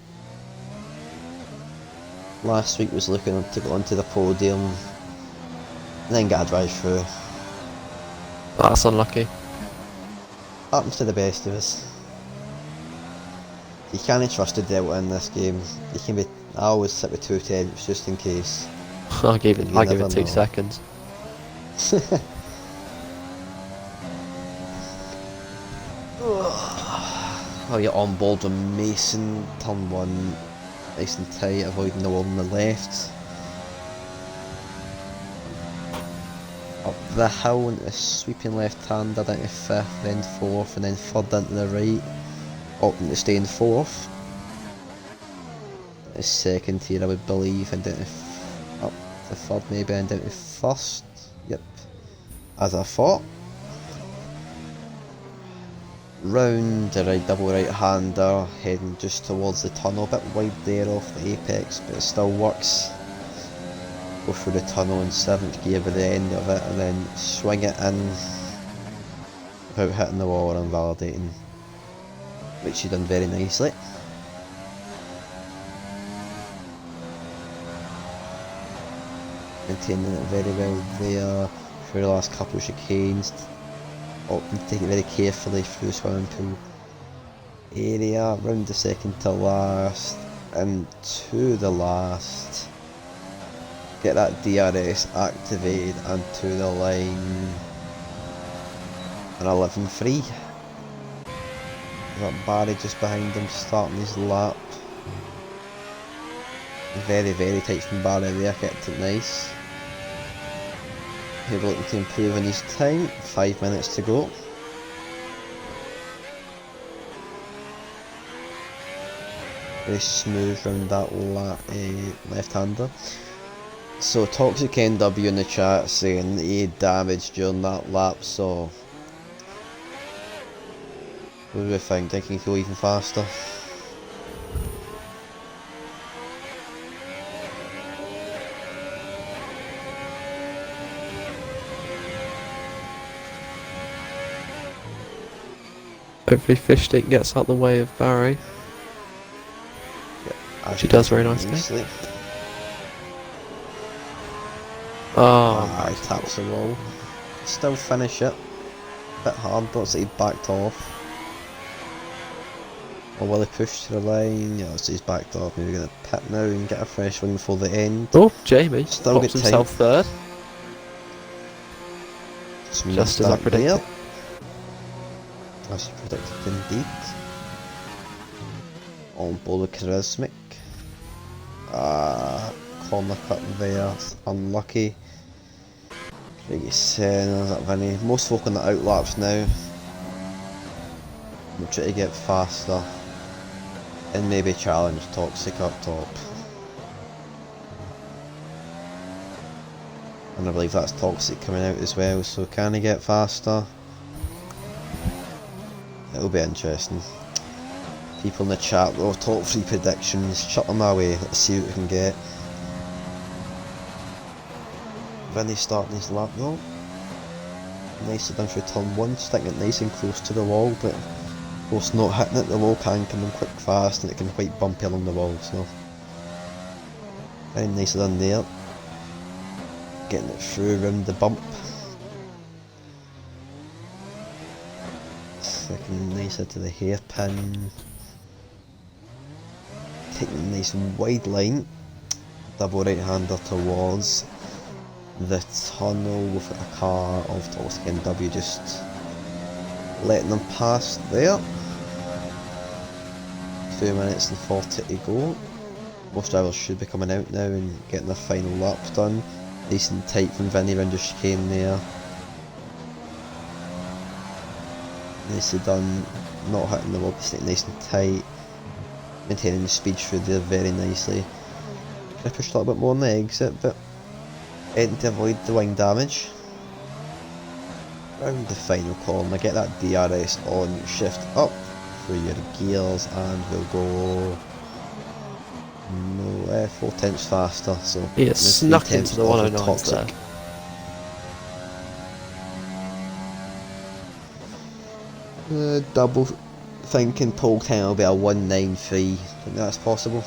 Last week was looking to go onto the podium. And then got a drive through. That's unlucky. Happens to the best of us. You can't trust a Delta in this game. You can be. I always sit with 2 tenths just in case. I give it 2 know. seconds. Oh, you're on board with Mason. Turn 1. Nice and tight, avoiding the wall on the left. Up the hill into a sweeping left-hander into 5th, then 4th, and then 3rd into the right. Up into staying 4th. A 2nd here, I would believe, and down to up the 3rd maybe, and down to 1st. Yep, as I thought. Round the right double right-hander, heading just towards the tunnel, a bit wide there off the apex, but it still works. Go through the tunnel in 7th gear by the end of it, and then swing it in without hitting the wall or invalidating, which you done very nicely. Maintaining it very well there through the last couple of chicanes. Opting to take it very carefully through the swimming pool area, round the second to last, and to the last. Get that DRS activated and to the line. And 11.3. Got Barry just behind him starting his lap. Very, very tight from Barry there, kept it nice. He's looking to improve on his time. 5 minutes to go. Very smooth round that left-hander. So Toxic NW in the chat saying he had damage during that lap, so what do we think? Think he can go even faster? Hopefully Fishstick gets out the way of Barry. Yeah, she does very nicely. Oh, he taps the wall. Still finish it. Bit hard, but he backed off. Or will he push to the line? Yeah, so he's backed off. Maybe we're going to pit now and get a fresh one before the end. Oh, Jamie still pops himself third. Just as I predicted. as predicted indeed. On board Charismatic. Corner cut there, it's unlucky. Craigie Senna's at Vinny. Most folk on the outlaps now. We'll try to get faster and maybe challenge Toxic up top. And I believe that's Toxic coming out as well, so can he get faster? It'll be interesting. People in the chat though, top 3 predictions, chuck them away, let's see what we can get. Vinny starting his lap though. Nicely done through turn 1, sticking it nice and close to the wall, but of course not hitting it, the wall can come in quick fast and it can quite bumpy along the wall, so very nicely done there. Getting it through around the bump. Second nicer to the hairpin. Taking a nice wide line. Double right hander towards the tunnel with a car of Toxic and W, just letting them pass there. 2 minutes and 40 to go. Most drivers should be coming out now and getting their final lap done. Nice and tight from Vinny round the chicane there. Nicely done, not hitting the wall, staying nice and tight. Maintaining the speed through there very nicely. Could have pushed a little bit more on the exit, but heading to avoid the wing damage. Round the final corner, get that DRS on, shift up through your gears and we'll go 4/10 faster, so he has snuck into the 109s there. Double thinking pole time will be a 193. I think that's possible.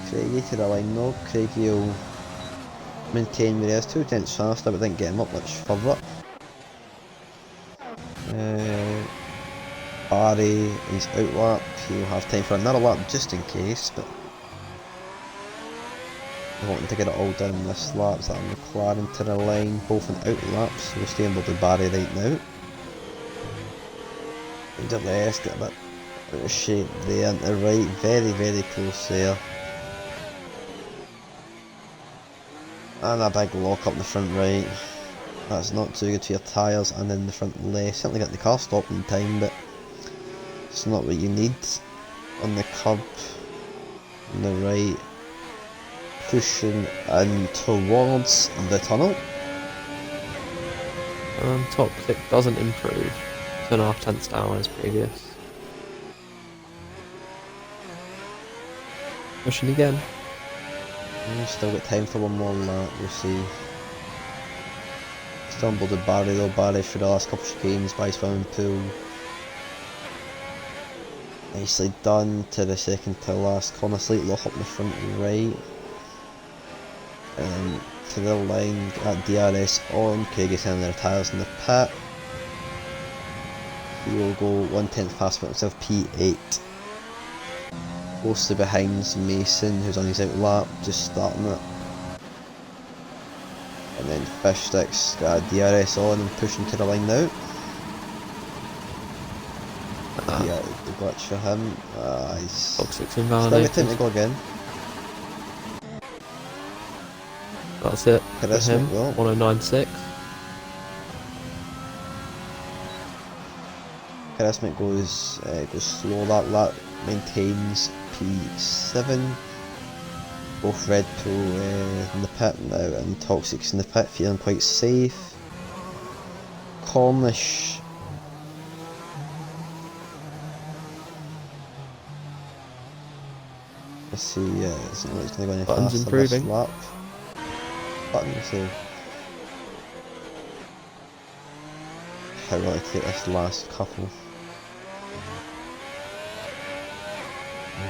Craigie to the line though. Craigie will maintain where he is, 2/10 faster, but didn't get him up much further. Barry, he's out lap, he'll have time for another lap just in case, but we're wanting to get it all done in this lap. That McLaren to the line, both in out laps, so we're staying with the Barry right now. And the left, get a bit out of shape there, and the right, very close there. And a big lock up in the front right. That's not too good for your tyres, and then the front left. Certainly got the car stopped in time, but it's not what you need. On the curb, on the right, pushing in towards the tunnel. Toxic doesn't improve. 2.5 tenths down as previous. Pushing again. Still got time for one more lap, we'll see. Stumbled with Barry though, Barry through the last couple of games by swimming pool. Nicely done to the second to last corner, slight lock up in the front right. And to the line, got DRS on, Craigie sending their tyres in the pit. He will go 1/10 fast for himself, P8. Closely behind Mason, who's on his out lap, just starting it. And then Fish Sticks got a DRS on and pushing to the line now. Yeah, the glitch for him. He's Toxic's still invalidated. got time to go again. That's it for Charismatic him. though. 1096. Charismatic goes slow that lap, maintains P7. Both Red Bull in the pit now and Toxic's in the pit, feeling quite safe. Cornish. Let's see, it's not like it's going to go any Buttons faster improving. this lap. Buttons, so how will I take this last couple?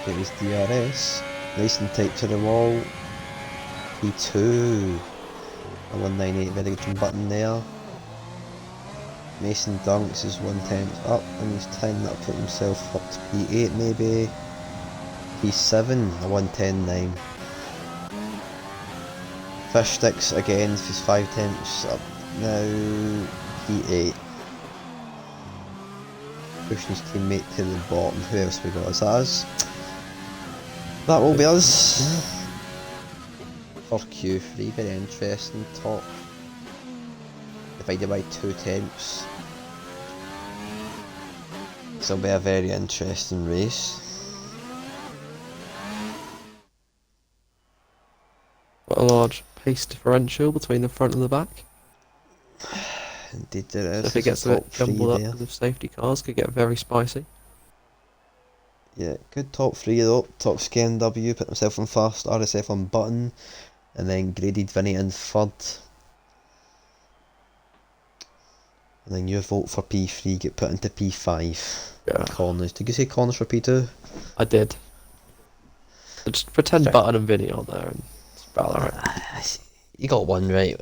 Get his DRS, nice and tight to the wall. P2, a 198, very good from button there. Mason dunks his 1/10 up and he's tying that, put himself up to P8 maybe. P7, a 110.9. fish sticks again for his 5 attempts up now. Heat 8. Pushing his teammate to the bottom. Who else we got? Is that us? That will be us. For Q3, very interesting. Top divided by 2 attempts. This will be a very interesting race. Quite a large pace differential between the front and the back. Indeed there is. So if it gets a bit jumbled up with safety cars, could get very spicy. Yeah, good top 3 though. Top Scan W, put himself on first, RSF1 button, and then graded Vinny in third. And then your vote for P3 get put into P5. Yeah. Corners. Did you say corners for P2? I did. So just pretend Sorry. Button and Vinny on there and it's about alright. You got one right.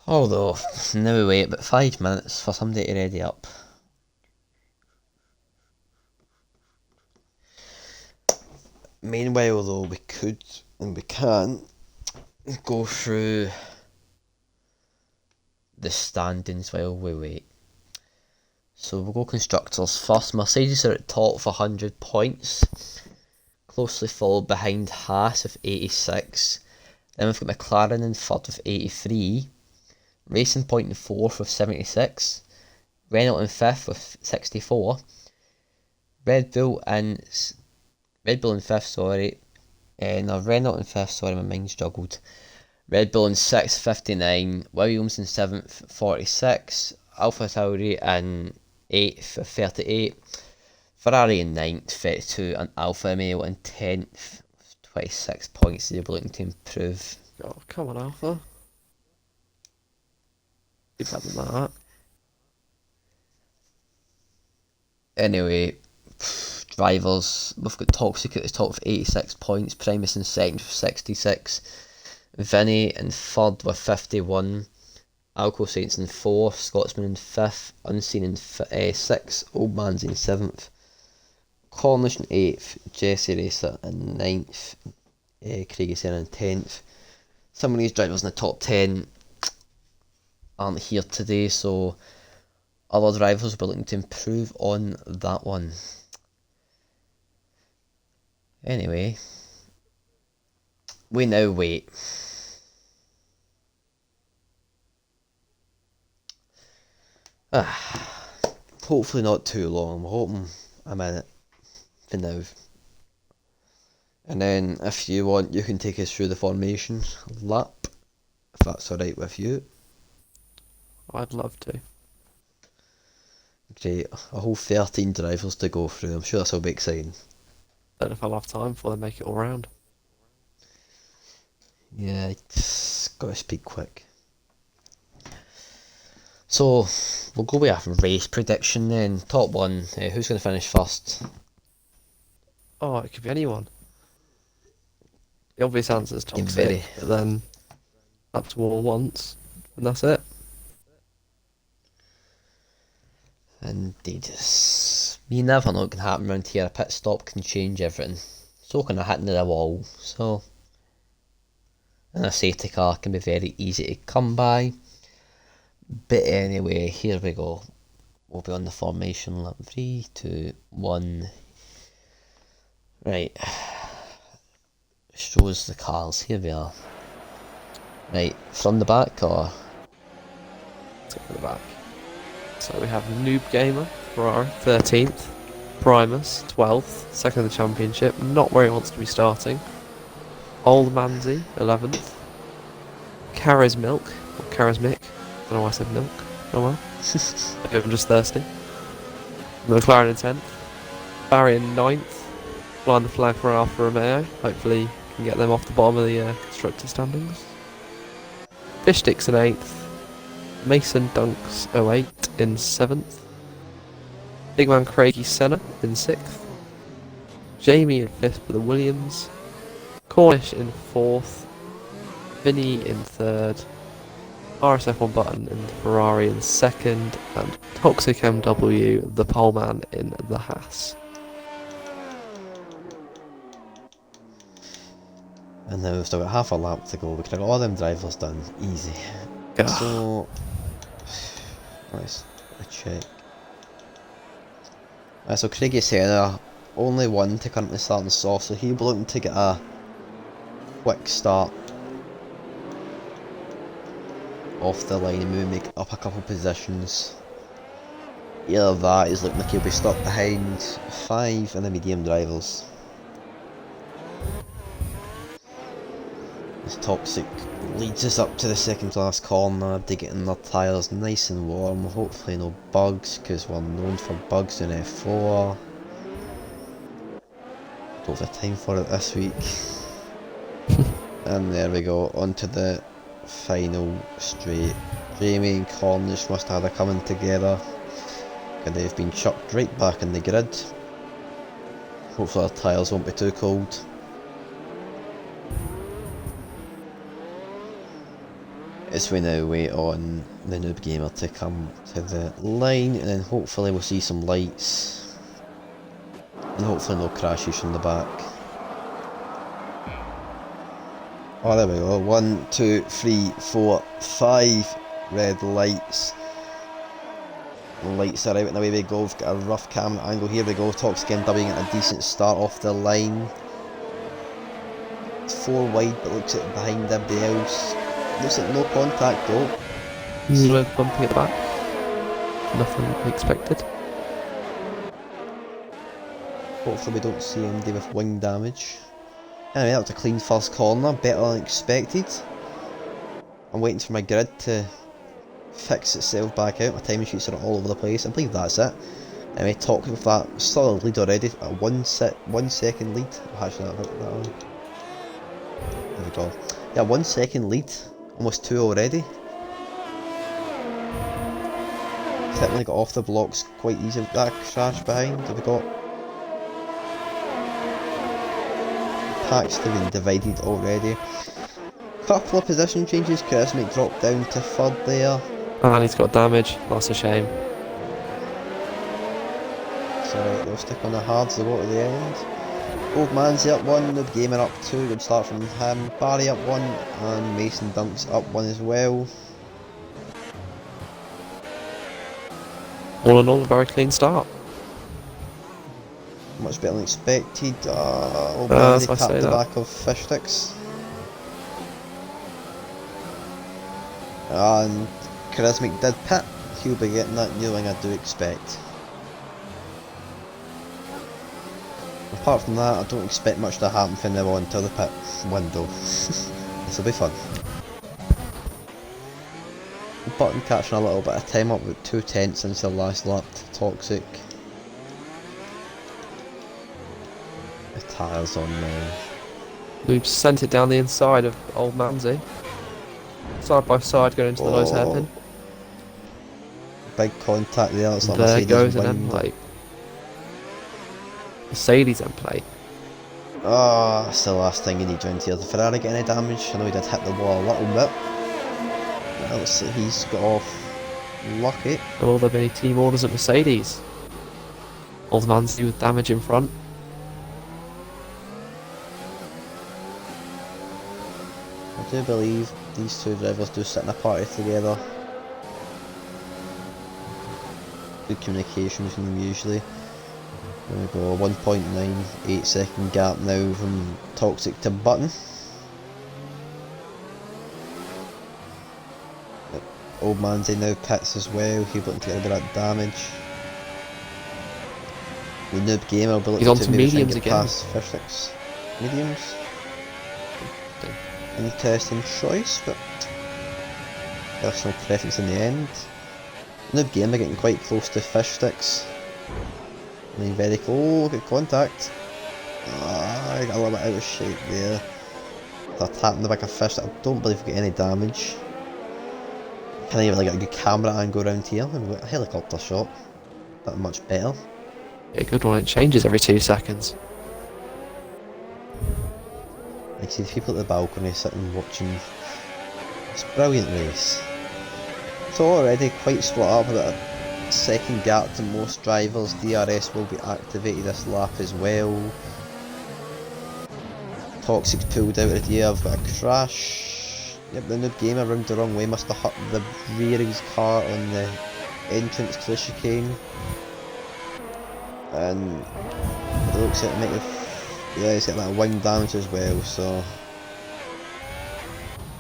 Although, now we wait about 5 minutes for somebody to ready up. Meanwhile though, we could, and we can, go through the standings while we wait. So we'll go constructors first. Mercedes are at top with 100 points, closely followed behind Haas with 86. Then we've got McLaren in third with 83. Racing Point in fourth with 76. Renault in fifth with 64. Red Bull in fifth, sorry. No, Renault in fifth, sorry, my mind struggled. Red Bull in sixth, 59. Williams in seventh, 46. Alpha Tauri in eighth, 38. Ferrari in ninth, 32. And Alfa Romeo in 10th, 26 points. They'll be looking to improve. Oh, come on, Alpha. Do better than that. Anyway, drivers, we've got Toxic at the top with 86 points, Primus in second with 66, Vinny in third with 51, Alco Saints in fourth, Scotsman in fifth, Unseen in sixth, Old Man's in seventh, Cornish in eighth, Jesse Racer in ninth, Craigie Senna in 10th. Some of these drivers in the top 10 aren't here today, so other drivers will be looking to improve on that one. Anyway, we now wait. Hopefully not too long. I'm hoping a minute for now. And then if you want, you can take us through the formation lap, if that's alright with you. I'd love to. Great, a whole 13 drivers to go through. I'm sure this will be exciting. Don't know if I'll have time before they make it all round. Yeah, it's gotta speak quick. So, we'll go with a race prediction then. Top one, who's going to finish first? Oh, it could be anyone. The obvious answer is Very. Toxic, but then up to all once, and that's it. Indeed. You never know what can happen around here. A pit stop can change everything. So can a hit into the wall. So, and a safety car can be very easy to come by. But anyway, here we go. We'll be on the formation lap. 3, 2, 1. Right. Shows the cars. Here we are. Right, from the back or? Let's go for the back. So we have Noob Gamer, Ferrari, 13th. Primus, 12th, second of the championship, not where he wants to be starting. Old Manzi, 11th. Charismilk, or Charismic, don't know why I said milk, oh well. Maybe I'm just thirsty. McLaren in 10th. Barry in 9th, flying the flag for Alfa Romeo, hopefully can get them off the bottom of the constructor standings. Fishsticks in 8th. Mason Dunks 08 in 7th. Big man Craigie Senna in 6th. Jamie in 5th for the Williams. Cornish in 4th. Vinny in 3rd. RSF1 button in the Ferrari in second, and Toxic MW, the poleman, in the Haas. And now we've still got half a lap to go. We could have got all them drivers done easy. So let's check. So Craigie Senna, only one to currently start in soft, so he'll be looking to get a quick start off the line and maybe make up a couple positions. Either that, he's looking like he'll be stuck behind 5 in the medium drivers. This Toxic leads us up to the second last corner. They're getting their tyres nice and warm, hopefully no bugs, because we're known for bugs in F4. Don't have time for it this week. And there we go, onto the final straight. Jamie and Cornish must have had a coming together, and they've been chucked right back in the grid. Hopefully our tyres won't be too cold. As we now wait on the noob gamer to come to the line, and then hopefully we'll see some lights, and hopefully no crashes from the back. Oh, there we go. 1, 2, 3, 4, 5 red lights. Lights are out and away we go. We've got a rough camera angle. Here we go. Toxic MW getting a decent start off the line. It's 4 wide, but looks like behind everybody else. Looks like no contact though. No bumping at the back. Nothing expected. Hopefully we don't see anybody with wing damage. Anyway, that was a clean first corner, better than expected. I'm waiting for my grid to fix itself back out. My timing sheets are all over the place. I believe that's it. Anyway, talking with that solid lead already, a 1 second lead. Actually, that one. There we go. Yeah, 1 second lead. Almost 2 already. Technically got off the blocks quite easy with that crash behind. Have we got packs have been divided already. Couple of position changes. Charismatic dropped down to 3rd there. And he's got damage. That's a shame. So they'll stick on the hards. They go to the end. Old Man's up 1, Noob Gamer up 2, good start from him. Barry up 1, and Mason Dunk's up 1 as well. All in all, a very clean start. Much better than expected. Old Man tapped the back of Fish Sticks. And Charismatic did pit. He'll be getting that new wing, I do expect. Apart from that, I don't expect much to happen from now on until the pit window. This will be fun. Button catching a little bit of time up with 2/10 since the last lap to Toxic. The tyres on now. We've sent it down the inside of Old Manzi. Side by side going into the nose hairpin. Big contact there, that's like There Mercedes goes an wind. end plate. Mercedes end plate. Ah, that's the last thing you need around here. Did Ferrari get any damage? I know he did hit the wall a little bit. Looks like he's got off lucky. Will there be any team orders at Mercedes? Old Manzi with damage in front. I do believe these two drivers do sit in a party together. Good communication between them usually. There we go, 1.98 second gap now from Toxic to Button. Old Manzi now pits as well, he'll be looking to get a bit of that damage. The Noob Gamer will be looking to maybe try and get past Fish Sticks. Mediums? Interesting choice, but personal preference in the end. Noob Gamer getting quite close to Fish Sticks. I mean, very close. Oh, good contact. I got a little bit out of shape there. That tap in the back of Fish Stick. I don't believe we get any damage. Can't even get a good camera angle around here. We've got a helicopter shot. That much better. Yeah, good one. It changes every 2 seconds. I see the people at the balcony sitting watching this brilliant race. So already quite split up with a second gap to most drivers. DRS will be activated this lap as well. Toxic's pulled out of the air, I've got a crash. Yep, the noob gamer round the wrong way, must have hit the rear of his car on the entrance to the chicane. And it looks like it might have, yeah, he's got that wing damage as well, so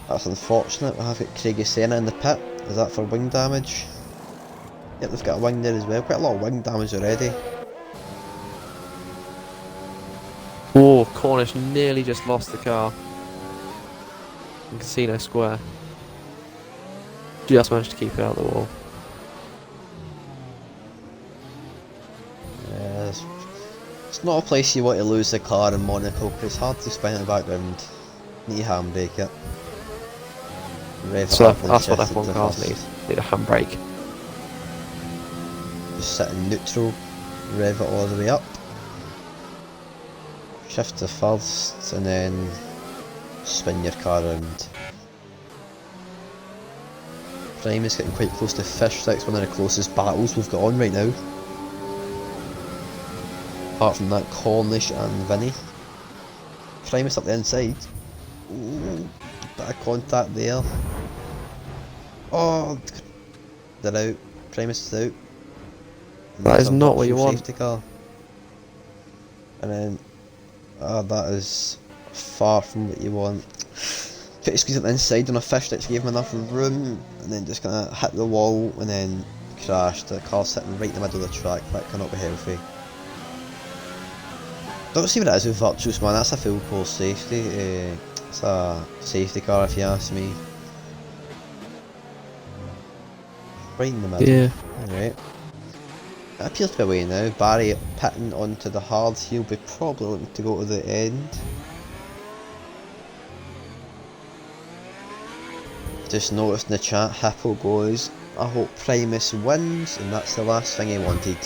that's unfortunate. We'll have got Craigie Senna in the pit. Is that for wing damage? Yep, they've got a wing there as well. Quite a lot of wing damage already. Oh, Cornish nearly just lost the car in Casino Square. Just managed to keep it out of the wall. Yeah, it's not a place you want to lose the car in Monaco, because it's hard to spin it back round. Need to handbrake it. So that's what F1 cars need a handbrake. Just sit in neutral, rev it all the way up. Shift to first, and then spin your car around. Prime is getting quite close to Fish. That's one of the closest battles we've got on right now. Apart from that, Cornish and Vinny. Primus up the inside. Ooh, bit of contact there. Oh, they're out. Primus is out. And that is not what you want. Safety car. And then, that is far from what you want. Try to squeeze up the inside on a Fish that gave him enough room, and then just kind of hit the wall and then crashed. The car sitting right in the middle of the track. That cannot be healthy. Don't see what it is with Virtuous, man. That's a full course safety. It's a safety car, if you ask me. Right in the middle. Yeah. Alright. It appears to be away now. Barry pitting onto the hard. He'll be probably looking to go to the end. Just noticed in the chat, Hippo goes, I hope Primus wins, and that's the last thing he wanted.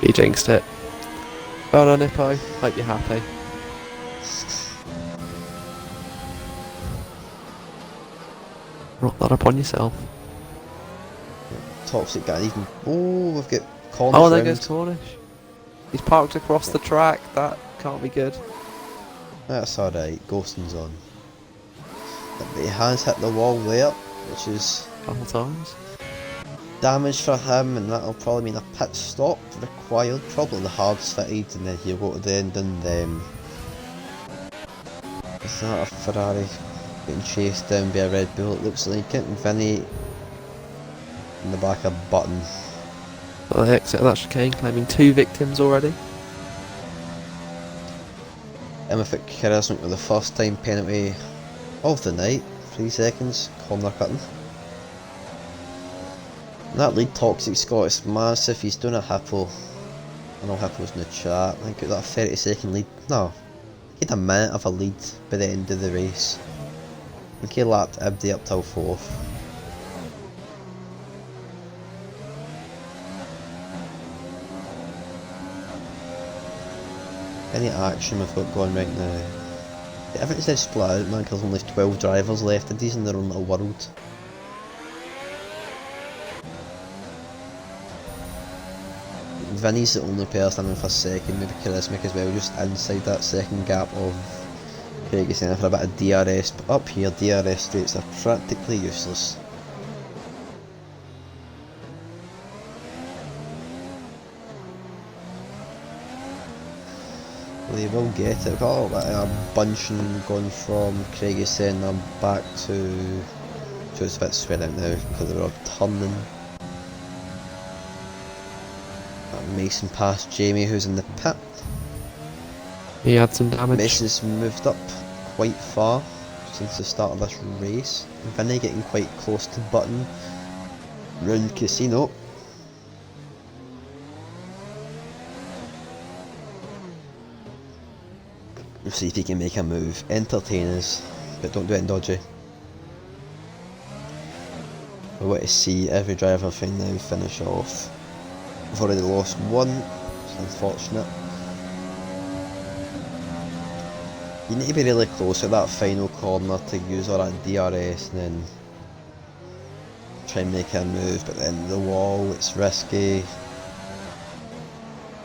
He jinxed it. Well done, Hippo. Hope you're happy. Rock that up on yourself. Toxic guy even. Oh, we've got Cornish. Oh, there goes Cornish. He's parked across the track. That can't be good. That's alright. Ghosting's on. But he has hit the wall there, which is A couple times. damage for him, and that'll probably mean a pit stop required. Probably the hards fitted, and then he'll go to the end and is that a Ferrari getting chased down by a Red Bull? It looks like it. And Vinny in the back of Button. Well, the exit of that chicane, claiming 2 victims already. Emifit Charismatic with the first time penalty of the night. 3 seconds, corner cutting. And that lead Toxic Scott is massive. He's doing a Hippo. I know Hippo's in the chat. I think he got that 30-second lead. No, he had a minute of a lead by the end of the race. I think he lapped Ibdi up till 4th. Any action we've got going right now? Everything's dead split out, man, because there's only 12 drivers left and these in their own little world. Vinny's the only person in for second, maybe Charismatic as well, just inside that second gap of Craigie Senna for a bit of DRS, but up here DRS straights are practically useless. They will get it. We've got a little bit of a bunching going from Craigie Senna back to... So it's a bit spread out now because they were all turning. Mason past Jamie, who's in the pit. He had some damage. Mason's moved up quite far since the start of this race. Vinny getting quite close to Button. Round Casino. We'll see if he can make a move. Entertain us, but don't do it dodgy. We want to see every driver now finish off. We've already lost one, it's unfortunate. You need to be really close at that final corner to use all that DRS and then try and make a move, but then the wall, it's risky.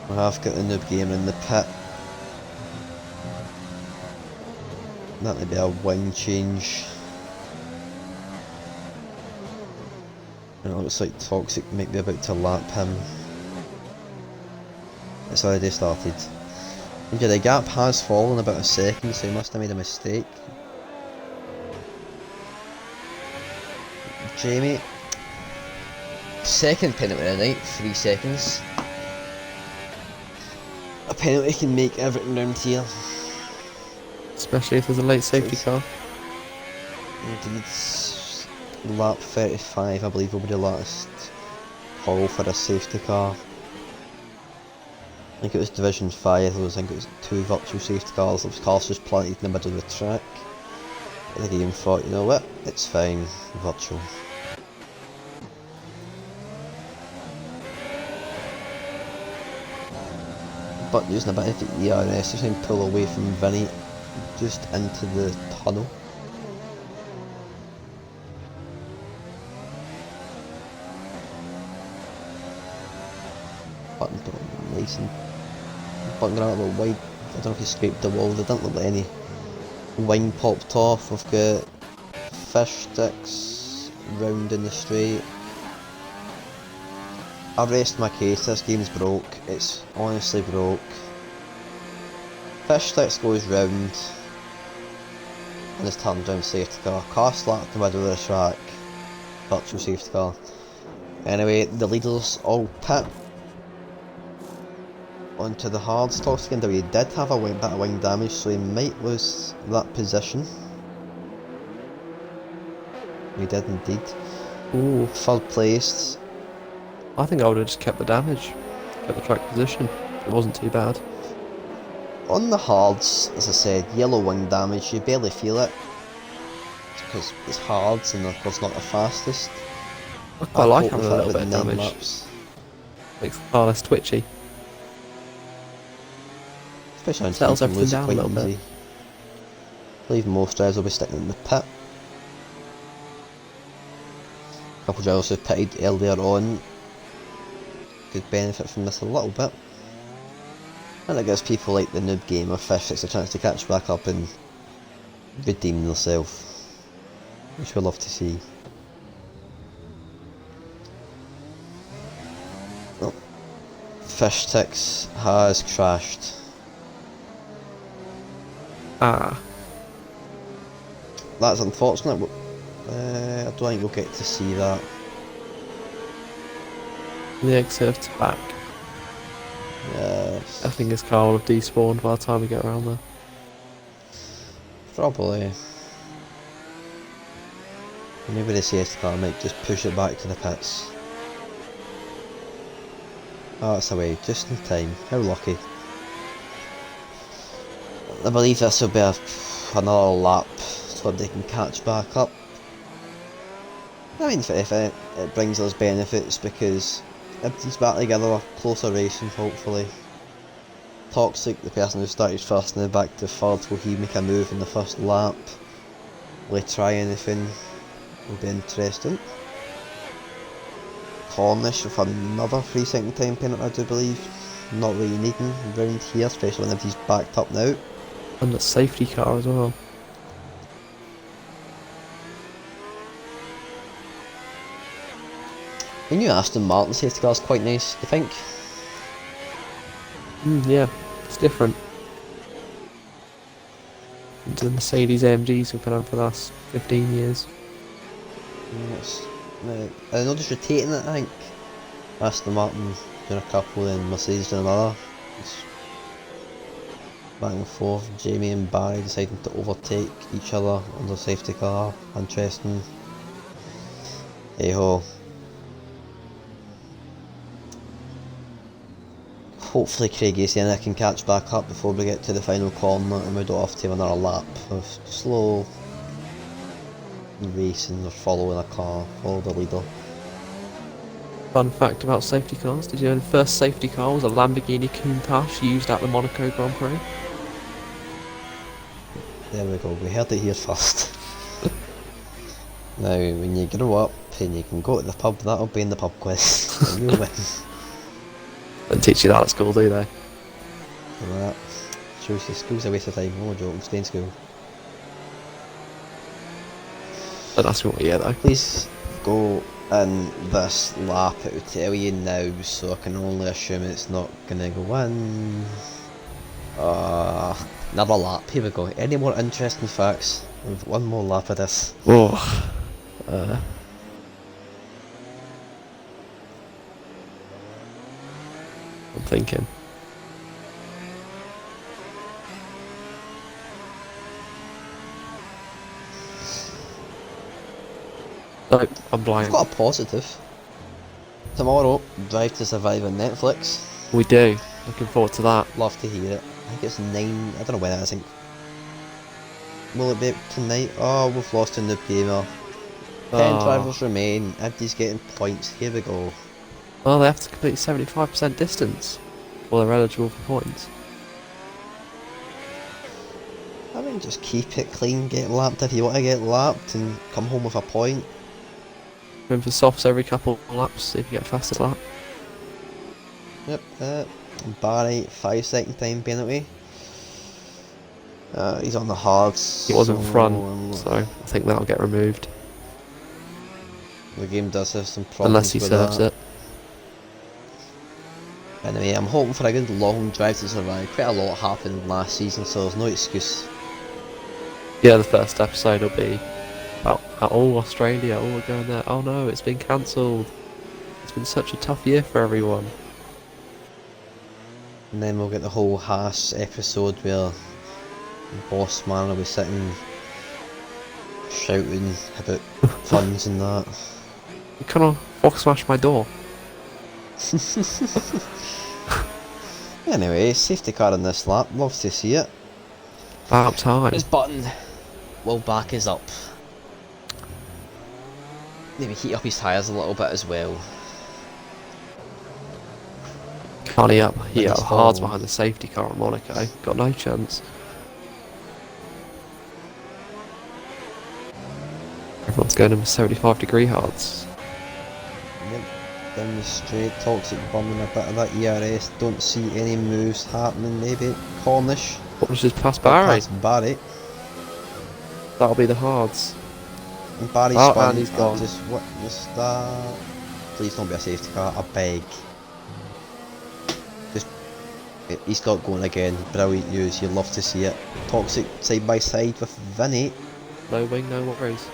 We have got the noob gamer in the pit. That would be a wing change. And it looks like Toxic might be about to lap him. It's already started. And yeah, the gap has fallen about a second, so he must have made a mistake. Jamie, second penalty of the night, 3 seconds. A penalty can make everything round here. Especially if there's a late safety car. Indeed. Lap 35, I believe, will be the last call for a safety car. I think it was Division 5, I think it was 2 virtual safety cars. There was cars just planted in the middle of the track. The game thought, you know what, it's fine, virtual. But using a bit of the ERS to try and pull away from Vinny just into the tunnel. Button nice and button out a little wide. I don't know if he scraped the wall, there didn't look like any wing popped off. We've got fish sticks round in the straight. I rest my case, this game's broke, it's honestly broke. Fish sticks goes round and it's turned round safety car. Car slapped in the middle of the track, virtual safety car. Anyway, the leaders all pit onto the hards. Toxic and he did have a bit of wing damage, so he might lose that position. He did indeed. Ooh. Third place. I think I would have just kept the damage, kept the track position. It wasn't too bad. On the hards, as I said, yellow wing damage, you barely feel it. Because it's hards and of course not the fastest. I quite like having a little bit of damage. Laps. Makes the car less twitchy. Especially on Settles you can lose everything it down a quite little easy. I believe most drivers will be sticking in the pit. A couple of drivers who pitted earlier on could benefit from this a little bit. And it gives people like the noob gamer Fish a chance to catch back up and redeem themselves, which we love to see. Oh. Fish Sticks has crashed. Ah. That's unfortunate, but I don't think we'll get to see that. The exit's back. Yes. I think his car will have despawned by the time we get around there. Probably. Maybe the safety car might just push it back to the pits. Oh, it's away, just in time. How lucky. I believe this will be another lap so they can catch back up. I mean, if it brings us benefits because everything's back together, closer racing hopefully. Toxic, the person who started first now back to third, will he make a move in the first lap? Will he try anything? Will be interesting. Cornish with another 3-second time penalty, I do believe. Not really needing around here, especially when he's backed up now. And the safety car as well. The new Aston Martin safety car is quite nice, do you think? Yeah, it's different. To the Mercedes AMGs we've been on for the last 15 years. Yes. They're not just rotating it, I think. Aston Martin doing a couple and Mercedes doing another. It's back and forth. Jamie and Barry deciding to overtake each other on the safety car. Interesting. Hey ho. Hopefully Craig Sienna can catch back up before we get to the final corner and we don't have to have another lap of slow racing or following a car, follow the leader. Fun fact about safety cars, did you know the first safety car was a Lamborghini Countach used at the Monaco Grand Prix? There we go, we heard it here first. Now, when you grow up and you can go to the pub, that'll be in the pub quiz. And you'll win. Don't teach you that at school, do they? And that shows the school's a waste of time. No joke, stay in school. Don't ask me what year though. Please go in this lap, it will tell you now, so I can only assume it's not gonna go in. Another lap, here we go. Any more interesting facts? We've one more lap of this. Oh. I'm thinking. No, I'm blind. I've got a positive. Tomorrow, Drive to Survive on Netflix. We do. Looking forward to that. Love to hear it. I think it's 9, I don't know when it is, I think. Will it be out tonight? Oh, we've lost a noob gamer. 10 drivers remain, everybody's getting points, here we go. Well, they have to complete 75% distance, or they're eligible for points. I mean, just keep it clean, get lapped if you want to get lapped, and come home with a point. Going for softs every couple of laps, see if you get fastest lap. Yep, Barry, 5-second time penalty. He's on the hards. He was in front, so I think that'll get removed. The game does have some problems Unless he with serves that. it. Anyway, I'm hoping for a good long Drive to Survive. Quite a lot happened last season, so there's no excuse. Yeah, the first episode will be about Australia, we're going there. Oh no, it's been cancelled. It's been such a tough year for everyone. And then we'll get the whole Haas episode where Boss Man will be sitting shouting about funds and that. You kind of fork smashed my door. Anyway, safety car in this lap, love to see it. About time. His button will back us up. Maybe heat up his tyres a little bit as well. Can't he up he's hard fall. behind the safety car at Monaco. Got no chance. Everyone's going in with 75-degree hards. Yep, down the straight, Toxic bumming a bit of that ERS, don't see any moves happening, maybe. Cornish. What was just past Barry? Past Barry. That'll be the hards. And Barry's Oh, spun, and he's gone. I just witnessed that. Please don't be a safety car, I beg. Just, he's got going again, brilliant news, you love to see it. Toxic side by side with Vinny. No wing, no worries.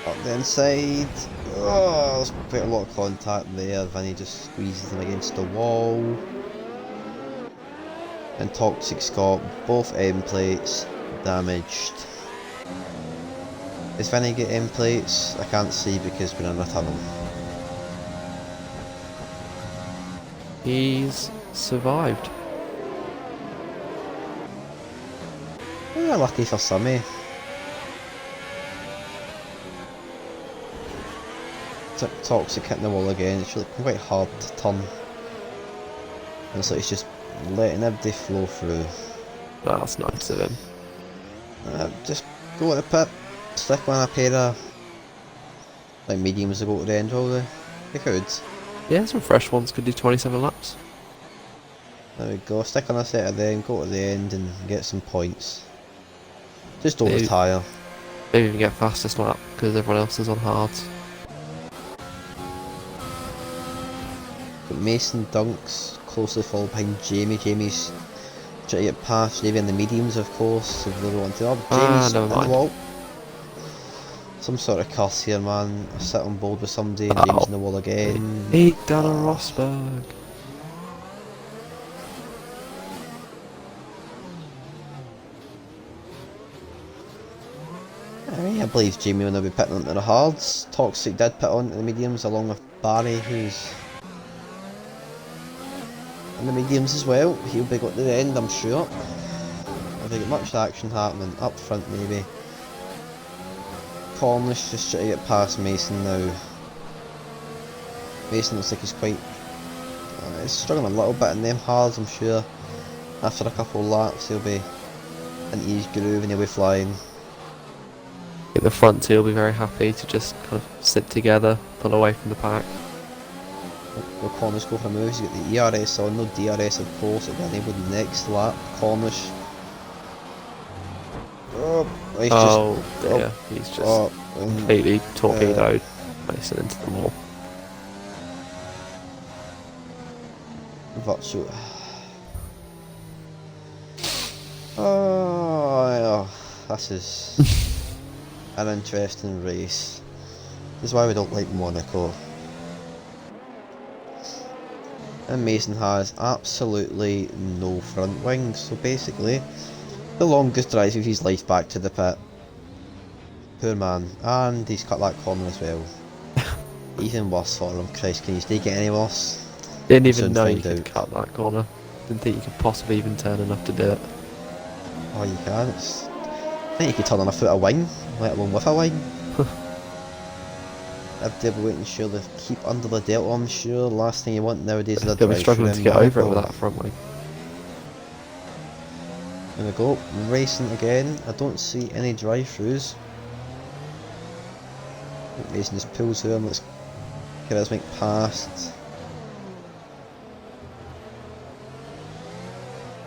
Up the inside. Oh, there's quite a lot of contact there. Vinny just squeezes them against the wall. And Toxic's got both end plates damaged. Does Vinny get end plates? I can't see because we're in a tunnel. He's survived. Yeah, lucky for Sammy. Toxic hitting the wall again, it's really quite hard to turn. And it's like it's just letting everybody flow through. That's nice of him. Just go to the pit, stick on a pair of like mediums to go to the end probably. They could. Yeah, some fresh ones could do 27 laps. There we go, stick on a set of them, go to the end and get some points. Just don't retire. Maybe even get fastest lap because everyone else is on hards. But Mason Dunks closely followed behind Jamie. Jamie's trying to get past Jamie in the mediums, of course, if they want to. Jamie's never in the mind. wall. Some sort of curse here, man. I sit on board with somebody and Jamie's in the wall again. He done a Rosberg. I believe Jamie will now be pitting onto the hards. Toxic did pit onto the mediums along with Barry, who's in the mediums as well. He'll be going to the end, I'm sure. Have they got much action happening? Up front, maybe. Cornish just trying to get past Mason now. Mason looks like he's quite... he's struggling a little bit in them hards, I'm sure. After a couple of laps, he'll be into his groove and he'll be flying. think the front two will be very happy to just kind of sit together, pull away from the pack. The Cornish go for moves, you get the ERS on, no DRS of course, it'll be enabled next lap. Cornish. Oh, he's dear, he's just completely torpedoed Mason into the wall. Virtual. Oh, yeah, this is an interesting race. This is why we don't like Monaco. And Mason has absolutely no front wing, so basically the longest drive of his life back to the pit. Poor man, and he's cut that corner as well. Even worse for him. Christ, can you stay get any worse? Didn't even know you could cut that corner. Didn't think you could possibly even turn enough to do it. Oh, you can. I think you could turn on a foot of wing, let alone with a wing. If they'll be waiting, sure they keep under the delta. I'm sure. Last thing you want nowadays is a they'll drive. be struggling to get over it with that front wing. There we go, racing again. I don't see any drive-throughs. Mason just pulls through him. Let's get us make past.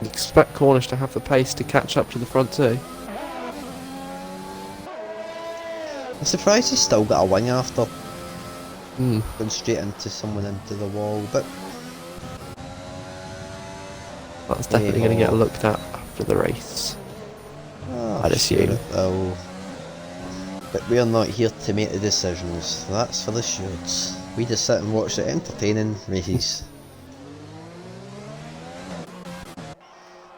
You expect Cornish to have the pace to catch up to the front two. I'm surprised he's still got a wing after Mm. going straight into someone into the wall, but That's definitely going to get looked at after the race. I'd assume. Sure, but we're not here to make the decisions. That's for the shoots. We just sit and watch the entertaining races.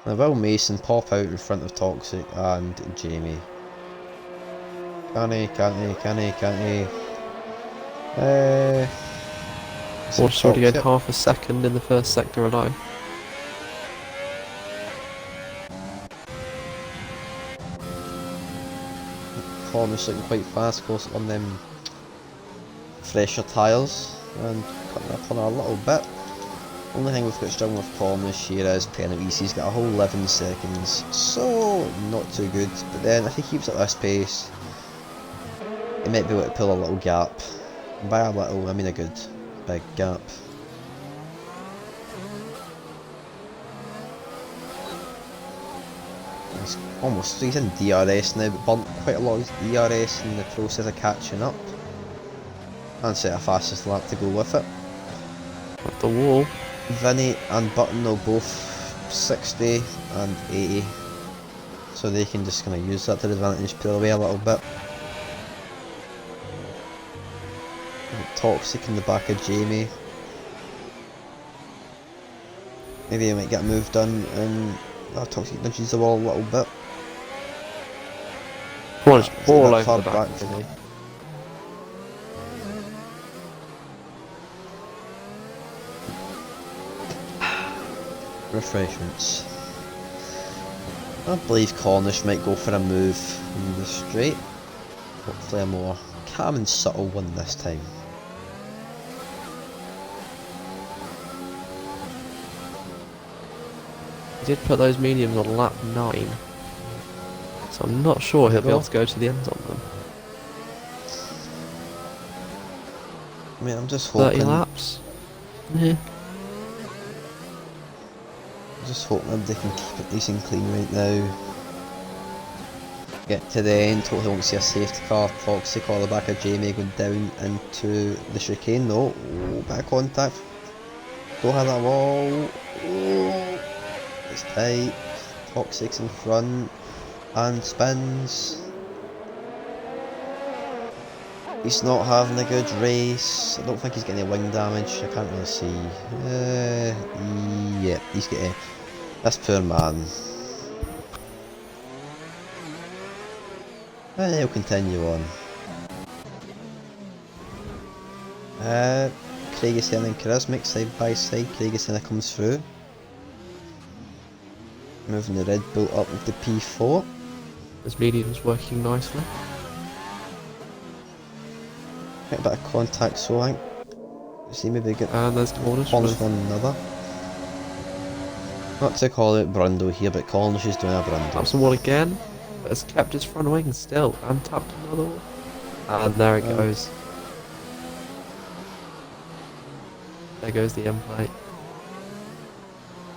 Now will Mason pop out in front of Toxic and Jamie? Can he? Cornish already had half a second in the first sector alone. Cornish looking quite fast, of course, on them fresher tyres and cutting up on a little bit. Only thing we've got strong with Cornish here is penalties. He's got a whole 11 seconds, so not too good. But then if he keeps at this pace, he might be able to pull a little gap. And by a little, I mean a good big gap. He's in DRS now, but burnt quite a lot of DRS in the process of catching up. And set a fastest lap to go with it. At the wall. Vinny and Button are both 60 and 80, so they can just kind of use that to their advantage, pull away a little bit. Toxic in the back of Jamie. Maybe he might get a move done and Toxic nudges the wall a little bit. Cornish all over the back, Vinny. Refreshments. I believe Cornish might go for a move in the straight. Hopefully a more calm and subtle one this time. He did put those mediums on lap 9, so I'm not sure he'll be able to go to the ends on them. I mean, I'm just hoping. 30 laps? Yeah. I'm just hoping they can keep it nice and clean right now. Get to the end, hopefully won't see a safety car. Toxic or the back of Jamie going down into the chicane. No, bit of contact. Don't have that wall. Oh, it's tight. Toxic's in front and spins. He's not having a good race. I don't think he's getting any wing damage. I can't really see. Yeah, he's getting. This poor man. And he'll continue on. Craigie and Charismatic side by side. Craigie comes through. Moving the Red Bull up into P4. His medium's working nicely. Get a bit of contact, so I think. See, maybe get. And there's Cornish. Cornish one another. Not to call it Brundle here, but Cornish is doing a Brundle. Up some wall again. but has kept his front wing still and tapped another one. And there it goes. There goes the end plate.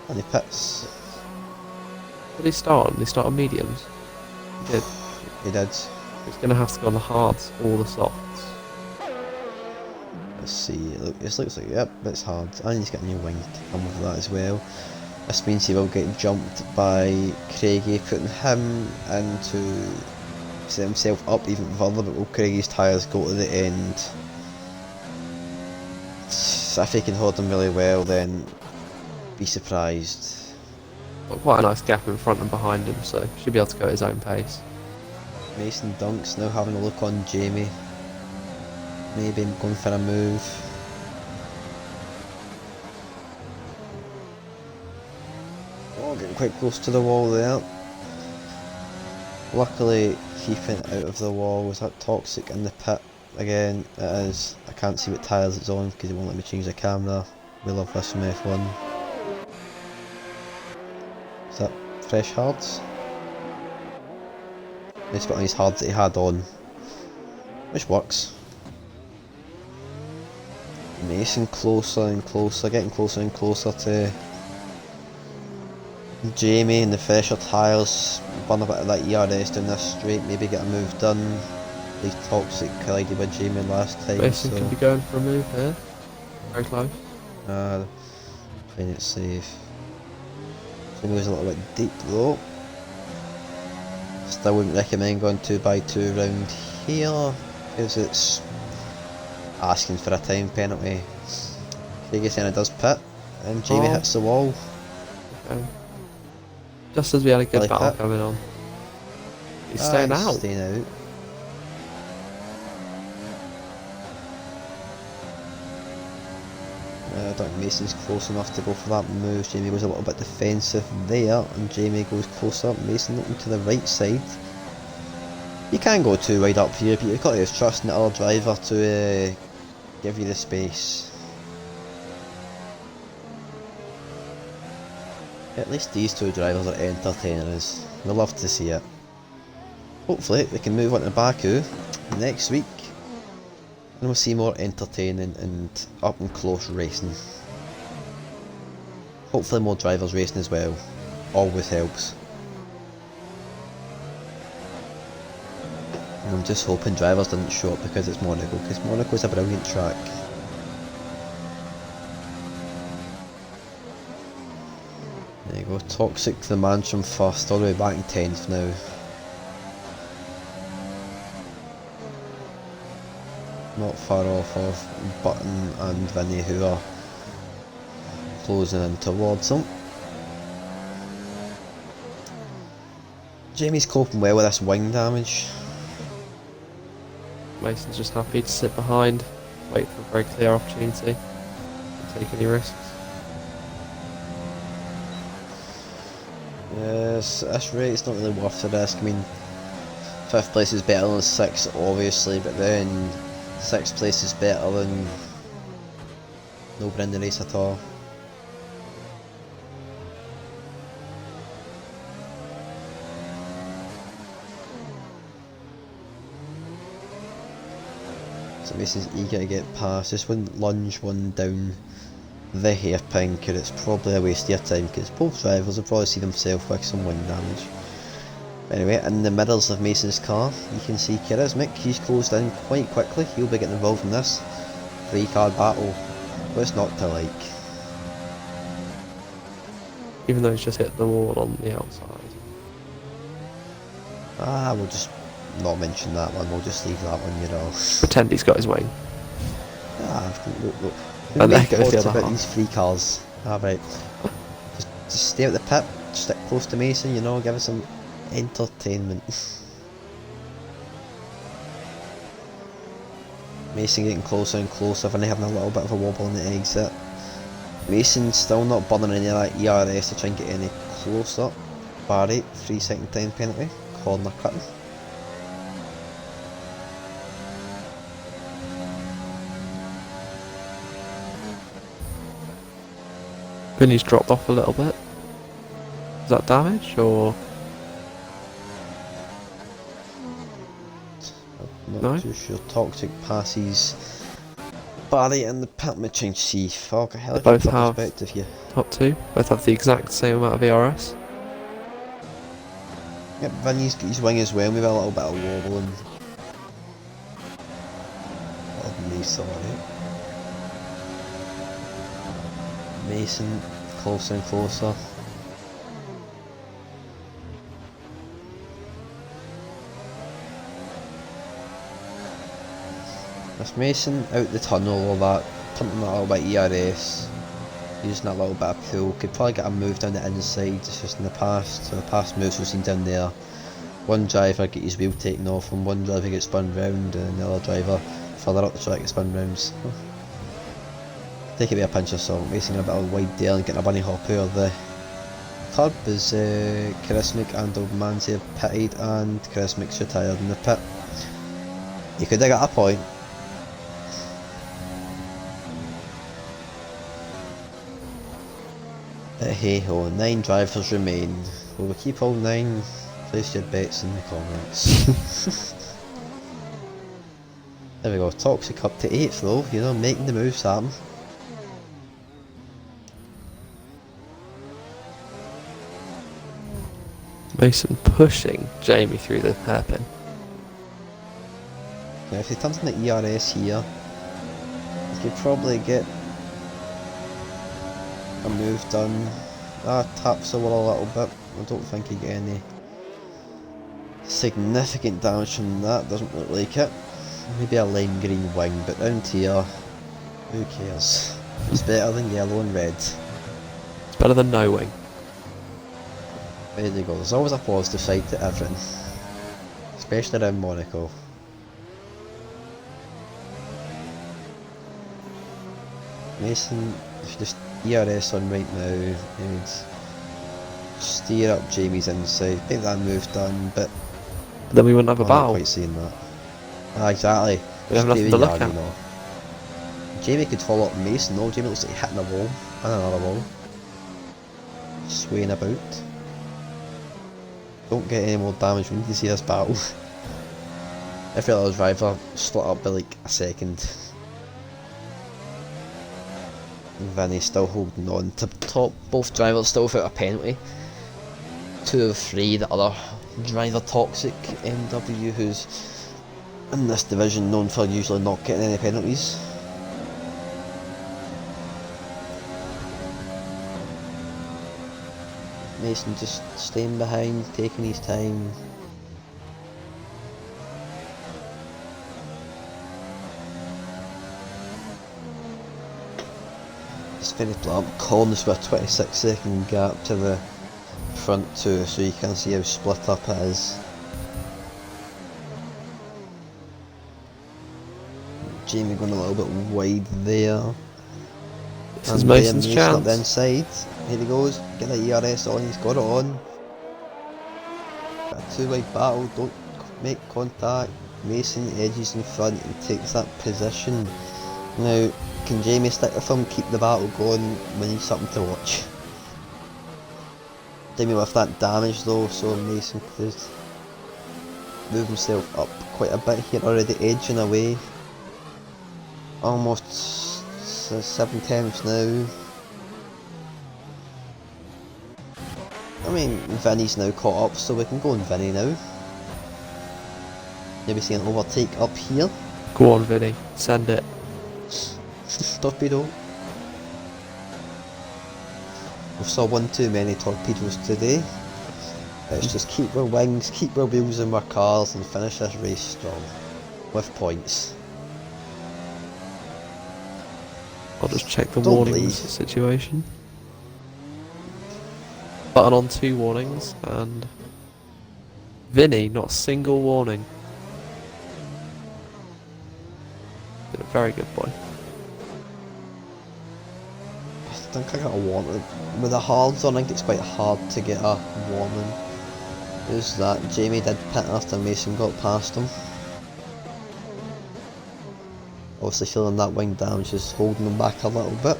And he pits. What did he start on? Did he start on mediums? He did. He did. He's going to have to go on the hards or the softs. Let's see, look, it looks like, yep, it's hard. And he's got a new wing to come with that as well. This means he will get jumped by Craigie, putting him into set himself up even further, but will Craigie's tyres go to the end? If he can hold them really well, then be surprised. Got quite a nice gap in front and behind him, so should be able to go at his own pace. Mason Dunks now having a look on Jamie. Maybe going for a move. Oh, getting quite close to the wall there. Luckily, keeping it out of the wall. Was that Toxic in the pit? Again, it is. I can't see what tyres it's on because it won't let me change the camera. We love this from F1. Is that fresh hards? He's put on his hards that he had on, which works. Mason closer and closer, getting closer and closer to Jamie, and the fresher tyres burn a bit of that ERS down this straight, maybe get a move done. Least Toxic collided with Jamie last time. Mason so could be going for a move here. Very close. Playing it safe. Jamie was a little bit deep though. Still wouldn't recommend going 2x2 round here because it's asking for a time penalty. Craigie saying it does pit and Jamie hits the wall. Okay. Just as we had a good Really battle pit. coming on. He's staying He's out. staying out. I don't think Mason's close enough to go for that move. Jamie goes a little bit defensive there, and Jamie goes closer. Mason looking to the right side. You can go too wide up here, but you've got to have trust in the other driver to give you the space. At least these two drivers are entertaining us. We love to see it. Hopefully they can move on to Baku next week, and we'll see more entertaining and up and close racing. Hopefully more drivers racing as well. Always helps. And I'm just hoping drivers didn't show up because it's Monaco, because Monaco's a brilliant track. There you go, Toxic the Mansion first, all the way back in 10th now. Not far off of Button and Vinny, who are closing in towards them. Jamie's coping well with this wing damage. Mason's just happy to sit behind, wait for a very clear opportunity, not take any risks. Yes, this rate's not really worth the risk. I mean, 5th place is better than 6th obviously, but then 6th place is better than nobody in the race at all. So Mason's eager to get past. This one lunge one down the hairpin, because it's probably a waste of your time, because both drivers will probably see themselves with some wing damage. Anyway, in the middles of Mason's car, you can see Kirismic. He's closed in quite quickly. He'll be getting involved in this 3-car battle. What's not to like? Even though he's just hit the wall on the outside. We'll just not mention that one. We'll just leave that one, you know. Pretend he's got his wing. Look. And there Make goes the odds other about half. these 3 cars. Alright. Just stay at the pit. Stick close to Mason, you know. Give us some entertainment. Mason getting closer and closer, Vinny having a little bit of a wobble on the exit. Mason still not burning any of that ERS to try and get any closer. Barry, 3-second time penalty, corner cutting. Vinny's dropped off a little bit. Is that damage or? No? Too sure. Toxic passes Barry in the pit. I'm trying to see. Fuck, a helicopter have- perspective here. Top two. Both have the exact same amount of ERS. Yep, Vinny's got his wing as well, maybe a little bit of wobbling. Oh, Mason, Mason, closer and closer. If Mason out the tunnel or that, pumping that little bit of ERS, using that little bit of pull, could probably get a move down the inside. It's just in the past, so the past moves we've seen down there. One driver get his wheel taken off and one driver gets spun round and the other driver further up the track gets spun round. Take it with a pinch of salt, Mason a bit of wide there and getting a bunny hop out of the curb as Charismatic and Oldmanzi have pitted and Charismac's retired in the pit. You could dig at a point. But hey ho, 9 drivers remain. Will we keep all 9? Place your bets in the comments. There we go, Toxic up to 8th though, you know, making the moves happen. Mason pushing Jamie through the hairpin. Now if he turns in the ERS here, he could probably get a move done. Taps the wall a little bit. I don't think he get any significant damage from that, doesn't look like it. Maybe a lime green wing, but round here, who cares? It's better than yellow and red. It's better than no wing. There you go, there's always a positive side to everything. Especially around Monaco. Mason, if you just ERS on right now, and steer up Jamie's inside, get that move done, but Then we wouldn't have a I'm not battle. quite seeing that. Exactly. We have Just nothing to look Jamie, at. no. Jamie could follow up Mason, no, Jamie looks like hitting a wall, and another wall. Swaying about. Don't get any more damage, we need to see this battle. Every other driver split up by like a second. Vinny's still holding on to top, both drivers still without a penalty. 2 of 3, the other driver Toxic, MW, who's in this division known for usually not getting any penalties. Mason just staying behind, taking his time. It's very blunt, calling this with a 26-second gap to the front two, so you can see how split up it is. Jamie going a little bit wide there. This is Mason's Mason up the chance. inside. Here he goes, get the ERS on, he's got it on. Got a 2-wide battle, don't make contact. Mason edges in front and takes that position. Now, can Jamie stick with him, keep the battle going? We need something to watch. Jamie with that damage though, so Mason could move himself up quite a bit here, already edging away. Almost 7/10 now. I mean, Vinny's now caught up, so we can go on Vinny now. Maybe see an overtake up here. Go on, Vinny. Send it. Torpedo. We've saw one too many torpedoes today. Let's just keep our wings, keep our wheels in our cars and finish this race strong. With points. I'll just check the Don't warnings leave. situation. Button on 2 warnings, and Vinny, not a single warning. Been a very good boy. I think I got a warning. With the hards on, I think it's quite hard to get a warning. Who's that? Jamie did pit after Mason got past him. Obviously feeling that wing damage is holding him back a little bit.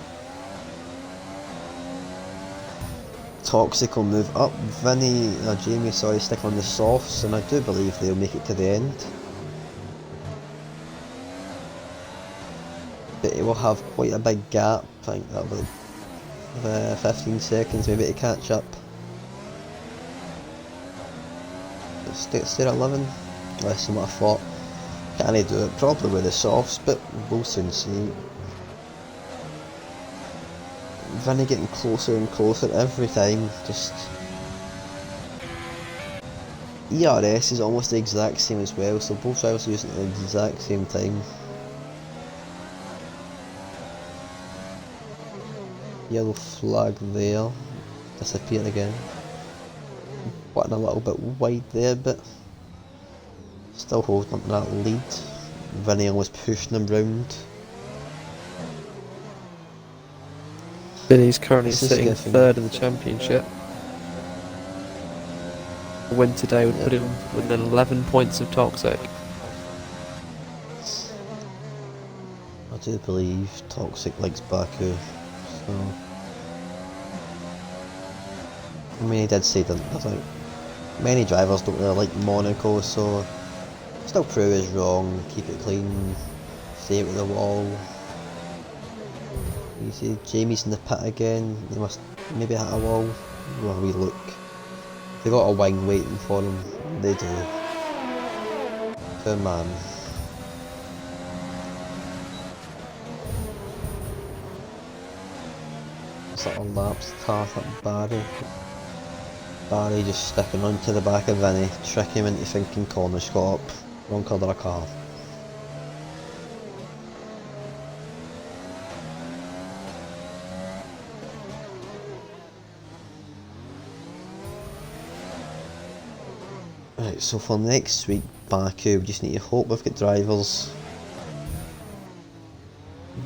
Toxic will move up. Jamie, sorry, stick on the softs, and I do believe they'll make it to the end. but he will have quite a big gap. I think that'll be 15 seconds maybe to catch up. Stay at 11, less than what I thought. Can he do it? Probably with the softs, but we'll soon see. Vinny getting closer and closer every time. Just ERS is almost the exact same as well, so both drivers are using it at the exact same time. Yellow flag there, disappeared again. Button a little bit wide there, but still holding up that lead. Vinny almost pushing him round. Vinny's currently sitting third in the championship. A win today would put him within 11 points of Toxic. I do believe Toxic likes Baku, so I mean he did say that I think many drivers don't really like Monaco, so still prove is wrong, keep it clean, stay out of the wall. You see Jamie's in the pit again, he must maybe hit a wall. We'll have a wee look. They got a wing waiting for him, they do. Poor man. Sort of laps car at Barry. Barry just sticking onto the back of Vinny, trick him into thinking corner stop, wrong colour of car. Right, so for next week, Baku, we just need to hope we've got drivers.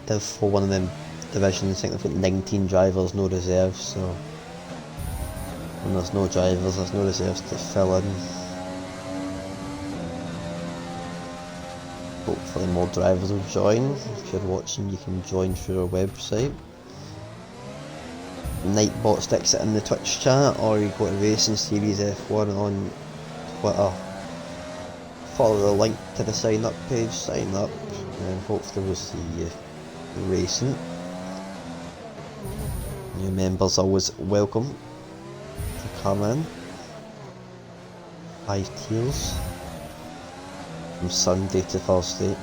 Div for one of them divisions, I think they've got 19 drivers, no reserves, so when there's no drivers, there's no reserves to fill in. Hopefully more drivers will join. If you're watching, you can join through our website. Nightbot sticks it in the Twitch chat, or you go to Racing Series F1 on Twitter. Follow the link to the sign up page, sign up, and hopefully we'll see you racing. New members always welcome to come in. 5 tiers from Sunday to Thursday.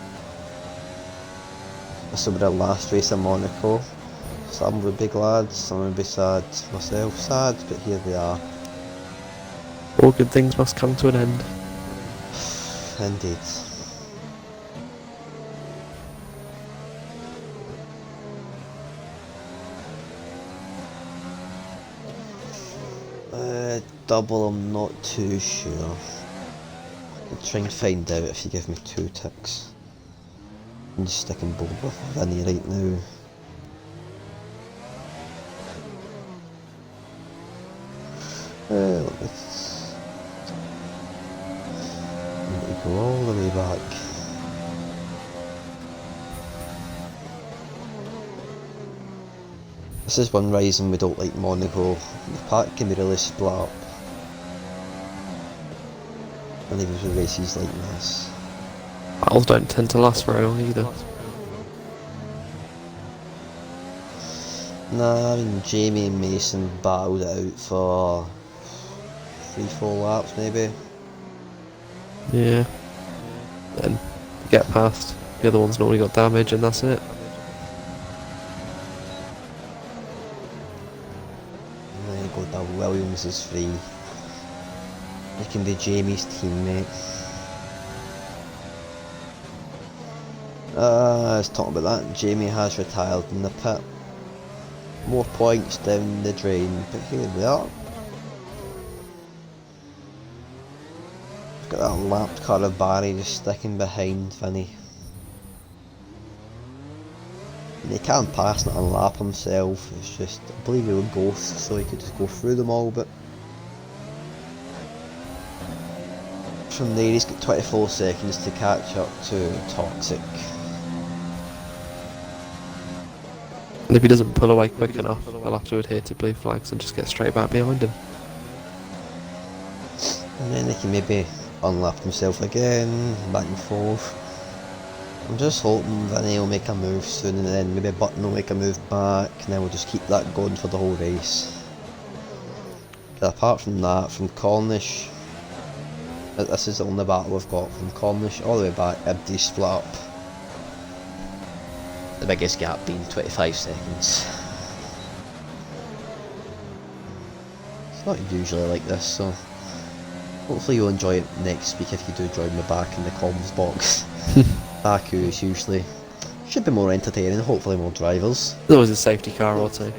This will be the last race in Monaco. Some would be glad, some would be sad. Myself sad, but here they are. All good things must come to an end. Indeed. Double, I'm not too sure. I'll try and find out if you give me 2 ticks. I'm just sticking bold with Vinny right now. Let's go all the way back. This is one reason we don't like Monaco. The pack can be really split up. And even with races like this. Battles don't tend to last very long either. Nah, I mean Jamie and Mason battled it out for 3-4 laps maybe. Yeah. Then you get past. The other one's normally got damage and that's it. And then you go down, Williams is free. He can be Jamie's teammate. Let's talk about that. Jamie has retired in the pit. More points down the drain, but here we are. We've got that lapped car of Barry just sticking behind Vinny. And he can't pass and unlap himself, it's just, I believe he would ghost so he could just go through them all, but from there he's got 24 seconds to catch up to Toxic. And if he doesn't pull away quick enough, I'll have to adhere to blue flags and just get straight back behind him. And then he can maybe unlap himself again, back and forth. I'm just hoping Vinny will make a move soon, and then maybe Button will make a move back, and then we'll just keep that going for the whole race. But apart from that, from Cornish, this is the only battle we've got. From Cornish all the way back, everybody split up. The biggest gap being 25 seconds. It's not usually like this, so hopefully you'll enjoy it next week if you do join me back in the comms box. Baku is usually should be more entertaining, hopefully more drivers. There's always a safety car or two.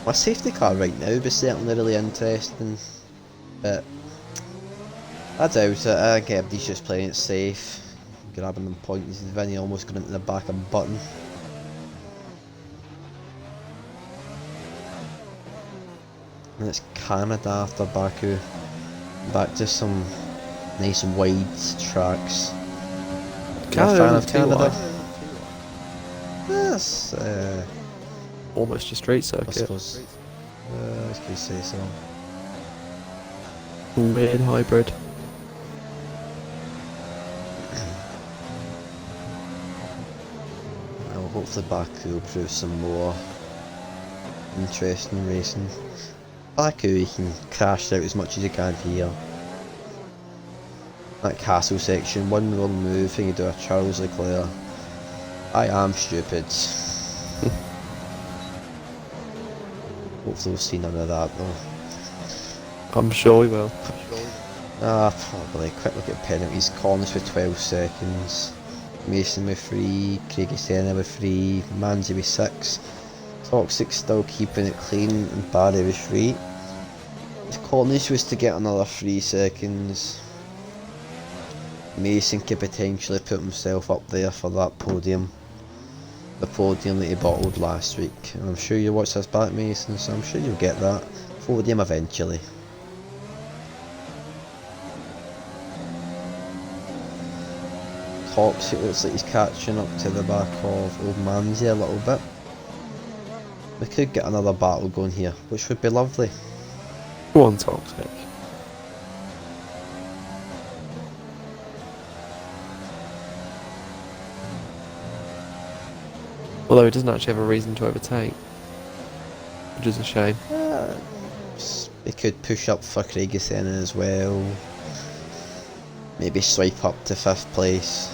My safety car right now would be certainly really interesting, but I doubt it. I think everybody's just playing it safe, grabbing them points. Vinny almost got into the back of Button. And it's Canada after Baku. Back to some nice wide tracks. Canada, a fan of Canada? Canada. Yes. Almost a street I circuit. suppose. I could say so. Weird hybrid. Well, hopefully Baku will prove some more interesting racing. Baku, you can crash out as much as you can here. That castle section, one wrong move and you do a Charles Leclerc. I am stupid. Hopefully we'll see none of that though. I'm sure we will. Probably. Quick look at penalties. Cornish with 12 seconds. Mason with 3. Craigie Senna with 3. Manzi with 6. Toxic still keeping it clean and Barry with 3. If Cornish was to get another 3 seconds, Mason could potentially put himself up there for that podium. The podium that he bottled last week. And I'm sure you watch this back, Mason, so I'm sure you'll get that podium eventually. Toxic looks like he's catching up to the back of Old Manzi a little bit. We could get another battle going here, which would be lovely. Go on, Toxic. Although he doesn't actually have a reason to overtake, which is a shame. He could push up for Craigie Senna as well. Maybe swipe up to 5th place.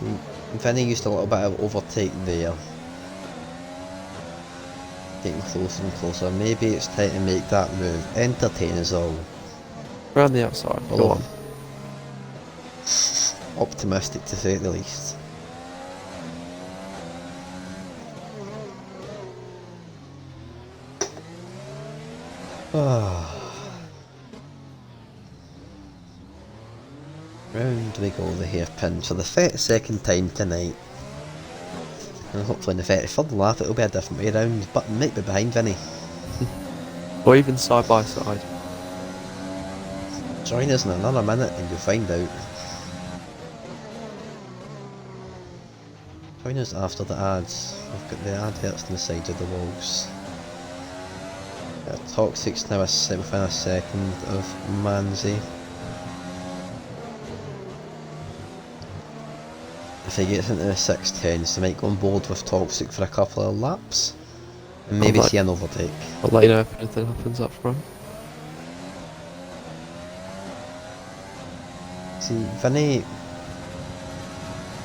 See, Vinny used a little bit of overtake there. Getting closer and closer. Maybe it's time to make that move. Entertain us all. Around the outside, go on. Optimistic to say the least. Round we go the hairpin for the 32nd time tonight. And hopefully in the 33rd lap it'll be a different way round, but might be behind Vinny. Or even side by side. Join us in another minute and you'll find out. Join us after the ads. We've got the adverts on the side of the walls. Toxic's now within a second of Manzi. If he gets into the 610s, they might go on board with Toxic for a couple of laps. And maybe see an overtake. I'll let you know if anything happens up front. See, Vinny,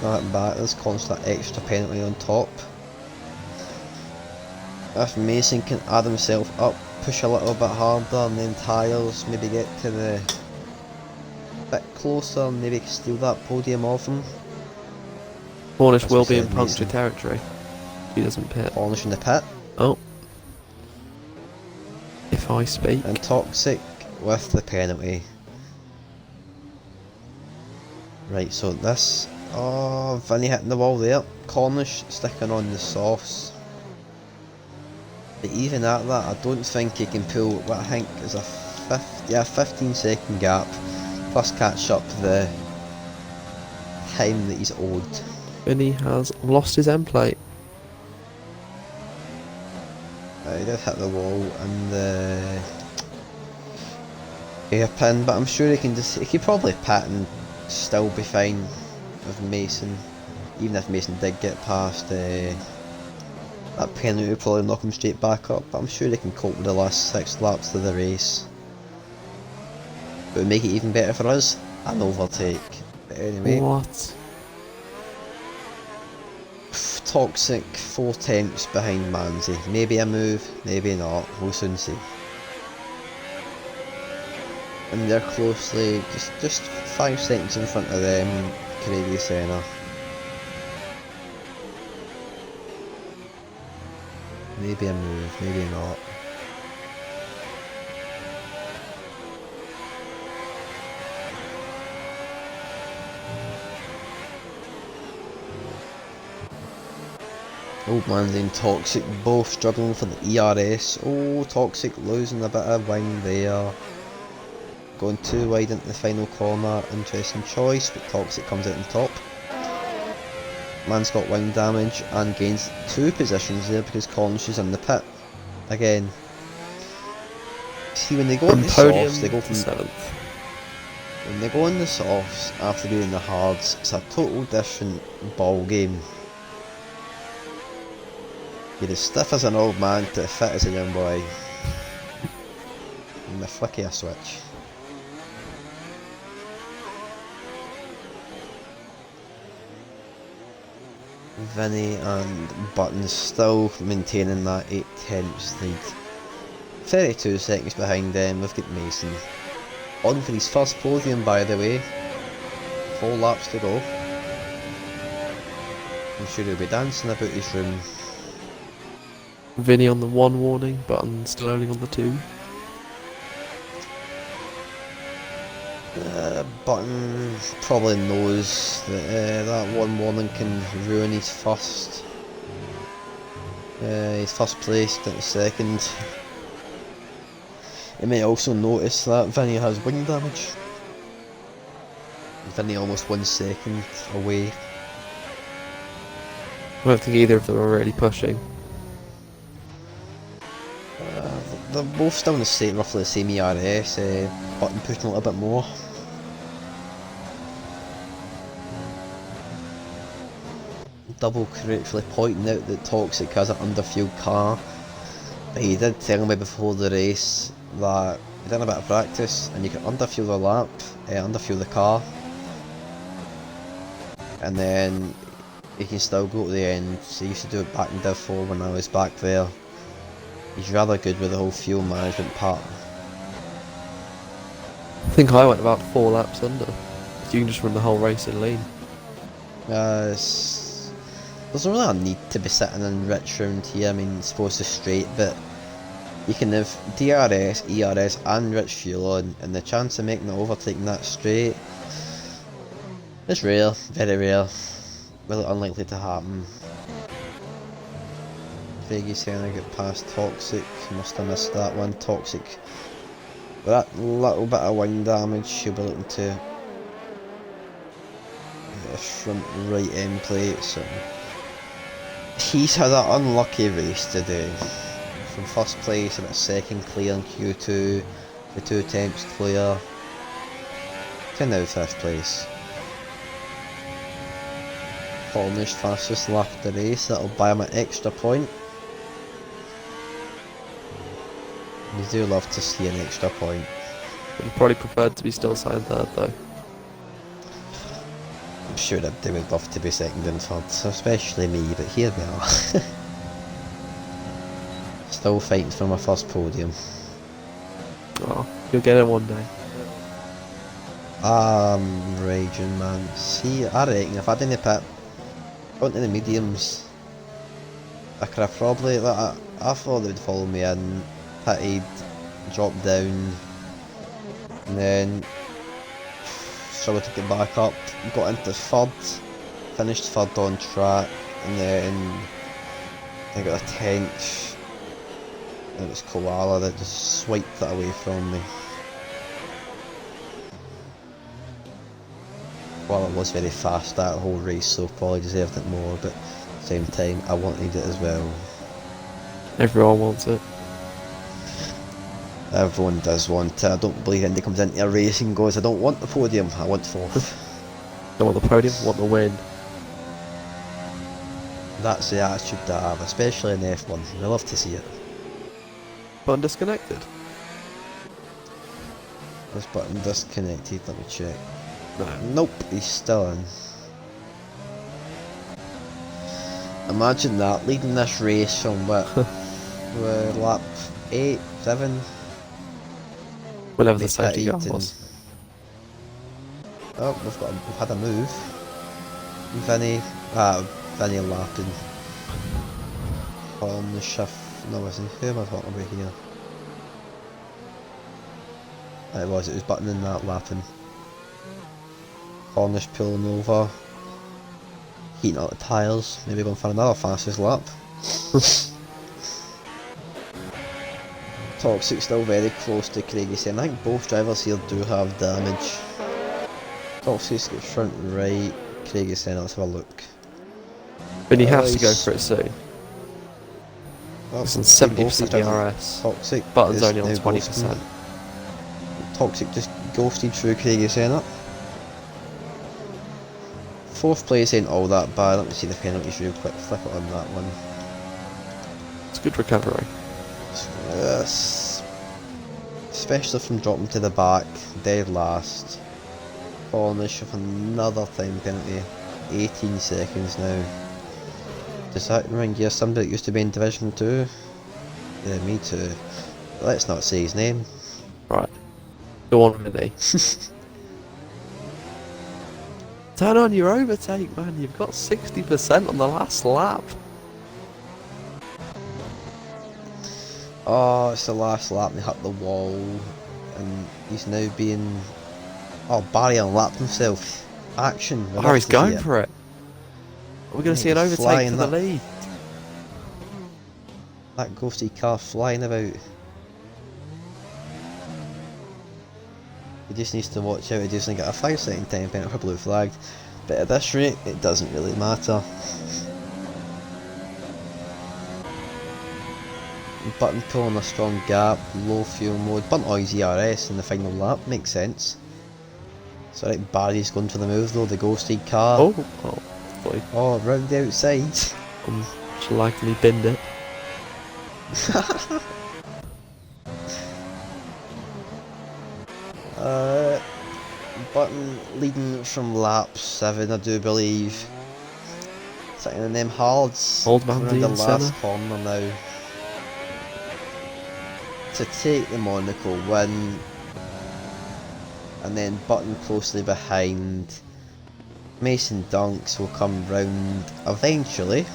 that back, there's constant extra penalty on top. If Mason can add himself up, push a little bit harder, and then tyres maybe get to the bit closer, and maybe steal that podium off him. Cornish will be in puncture territory. He doesn't pit. Cornish in the pit. Oh. If I speak. And Toxic with the penalty. Right, so this... Oh, Vinny hitting the wall there. Cornish sticking on the softs. But even at that, I don't think he can pull what I think is a 15-second gap. Plus catch up the time that he's owed. Vinny has lost his end plate. He did hit the wall and the hairpin, but I'm sure he could probably pit and still be fine with Mason. Even if Mason did get past that penalty, would probably knock him straight back up, but I'm sure they can cope with the last 6 laps of the race. But it would make it even better for us, an overtake. But anyway. What? Toxic 4 tenths behind Manzi. Maybe a move, maybe not, we'll soon see. And they're closely, just 5 seconds in front of them, Craigie Senna. Maybe a move, maybe not. Old Manzi and Toxic both struggling for the ERS. Oh, Toxic losing a bit of wing there. Going too wide into the final corner. Interesting choice, but Toxic comes out on top. Man's got wing damage and gains 2 positions there because Cornish is in the pit. Again. See, when they go in the softs, they go from 7th. When they go in the softs after doing the hards, it's a total different ball game. You're as stiff as an old man to as fit as a young boy. And the flick of a switch. Vinny and Buttons still maintaining that 8 tenths lead. 32 seconds behind them, we've got Mason. On for his first podium, by the way. 4 laps to go. I'm sure he'll be dancing about his room. Vinny on the 1 warning, Button still only on the 2. Button probably knows that that 1 warning can ruin his first place into 2nd. He may also notice that Vinny has wing damage. Vinny almost 1 second away. I don't think either of them are really pushing. They're both still in the same, roughly the same ERS, Button pushing a little bit more. Double correctly pointing out that Toxic has an underfueled car, but he did tell me before the race that he done a bit of practice and you can underfuel the lap, underfuel the car, and then you can still go to the end. So he used to do it back in Div 4 when I was back there. He's rather good with the whole fuel management part. I think I went about 4 laps under. You can just run the whole race in lean. There's not really a need to be sitting in rich round here. I mean, it's supposed to straight, but you can have DRS, ERS and rich fuel on, and the chance of making it overtaking that straight is rare, very rare, really unlikely to happen. Craigie Senna got past Toxic, must have missed that one. Toxic, with that little bit of wing damage, she'll be looking to get a front right end plate, so he's had an unlucky race today. From 1st place, about 2nd clear in Q2, the 2 attempts clear, to now 5th place. Cornish fastest lap of the race, that'll buy him an extra point. You do love to see an extra point. I'd probably preferred to be still signed 3rd though. I'm sure that they would love to be 2nd and 3rd, especially me, but here we are. Still fighting for my first podium. Oh, you'll get it one day. I'm raging, man. See, I reckon if I didn't pit, gone to the mediums, I could have probably, like, I thought they would follow me in, pitted, dropped down, and then struggled to get back up, got into 3rd, finished 3rd on track, and then I got a 10th. It was Koala that just swiped it away from me. Well, it was very fast that whole race, so probably deserved it more, but at the same time, I wanted it as well. Everyone wants it. Everyone does want it. I don't believe anybody comes into a race and goes, I don't want the podium, I want fourth. Don't want the podium, want the win. That's the attitude that I have, especially in F1. I love to see it. Button disconnected. This button disconnected, let me check. No. Nope, he's still in. Imagine that, leading this race from what? Lap 8, 7? Whenever the They safety car pitted was. Oh, we've had a move. Vinny lapping. On the shift. No, wasn't. Who am I talking about here? It was buttoning that lapping. Cornish pulling over. Heating up the tyres. Maybe going for another fastest lap. Toxic still very close to Craigie Sen. I think both drivers here do have damage. Toxic gets front and right. Craigie Sen, let's have a look. But he has to go for it soon. Oh, It's on both 70% DRS. Toxic Button's is only on now 20%. ghosting. Toxic just ghosted through Craigie Senna. Fourth place ain't all that bad. Let me see the penalties real quick. Flip it on that one. It's good recovery. Yes. Especially from dropping to the back, dead last. Cornish with another time penalty. 18 seconds now. Does that remind you of somebody that used to be in Division 2? Yeah, me too. Let's not say his name. Right. Go on, Minnie. Turn on your overtake, man. You've got 60% on the last lap. Oh, it's the last lap and he hit the wall. And he's now being... Oh, Barry unlapped himself. Action. Oh, he's going for it. We're going to see an He's overtake flying for the that- lead. That ghosty car flying about. He just needs to watch out, he doesn't get a 5-second time penalty for blue flagged. But at this rate, it doesn't really matter. Button pulling a strong gap, low fuel mode, burnt oil ERS in the final lap, makes sense. So right, Barry's going for the move though, the ghosted car. Boy. Oh, round the outside. Should likely binned it. Button leading from lap 7, I do believe. Sitting in them hards. Old man around the Dean last Senna. corner now. To take the Monaco win. And then Button closely behind. Mason Dunks will come round eventually.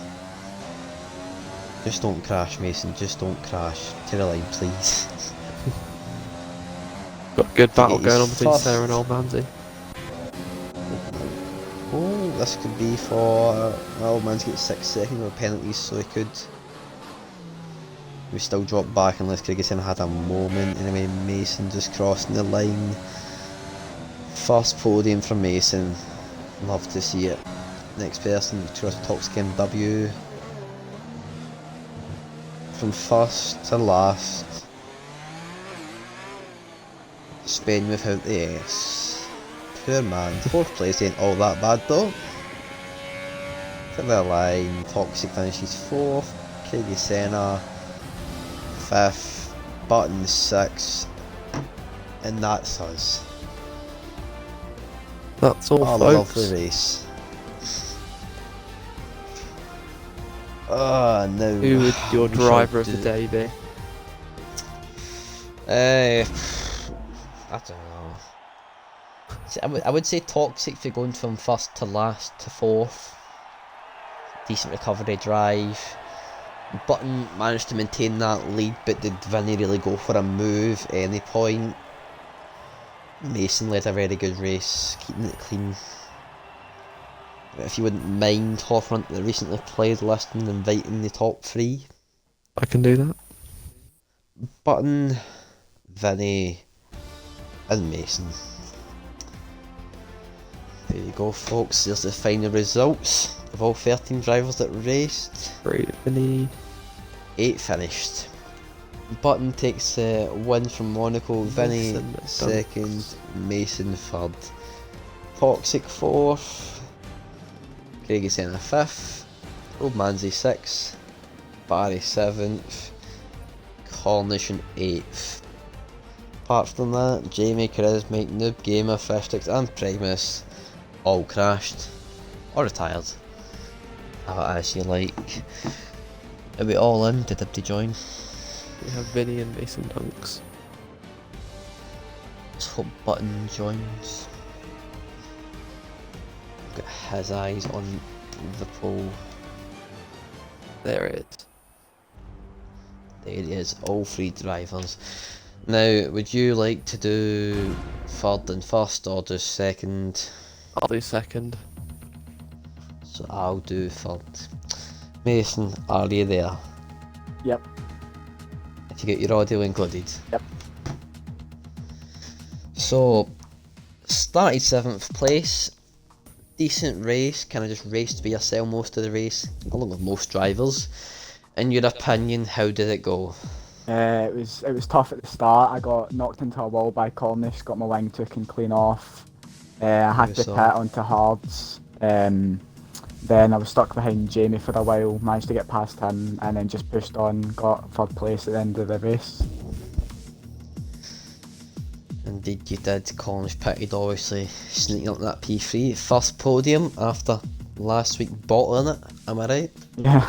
Just don't crash, Mason, just don't crash. To the line, please. Got a good battle get going on his between first- Sarah and Old Manzy. Oh, this could be for... Old man's got 6 seconds with penalties, so he could... We still drop back unless Craigie had a moment. Anyway, Mason just crossing the line. First podium from Mason. Love to see it. Next person, cross Toxic MW. From first to last. Spain without the S. Poor man. Fourth place ain't all that bad though. To the line, Toxic finishes 4th. Craigie Senna 5th. Button 6th. And that's us. That's all, Oh, a folks. lovely race. Oh no. Who would your We driver of shall the do- day be? I don't know. See, I would say Toxic for going from first to last to 4th. Decent recovery drive. Button managed to maintain that lead, but did Vinny really go for a move at any point? Mason led a very good race, keeping it clean. If you wouldn't mind offering the recently played list and inviting the top 3. I can do that. Button, Vinny, and Mason. There you go, folks. There's the final results of all 13 drivers that raced. 3 Vinny. 8 finished. Button takes a win from Monaco, Vinny Mason second, Mason third, Toxic fourth, Craigie Senna fifth, Old Manzi sixth, Barry seventh, Cornish in eighth. Apart from that, Jamie, Charismatic, Noob Gamer, Fishtix and Primus all crashed or retired, as you like. Are we all in? Did they join? We have Vinny and Mason Dunks. Let's hope Button joins. Got his eyes on the pole. There it is. There it is, all three drivers. Now, would you like to do third and first or just second? I'll do second. So I'll do third. Mason, are you there? Yep. Have you got your audio included? Yep. So, started 7th place. Decent race, kind of just raced by yourself most of the race, along with most drivers. In your opinion, how did it go? It was tough at the start. I got knocked into a wall by Cornish, got my wing taken clean off. I had to pit onto hards. Then I was stuck behind Jamie for a while, managed to get past him, and then just pushed on, got third place at the end of the race. Indeed you did. Cornish pitted, obviously sneaking up that P3. First podium after last week bottling it, am I right? Yeah.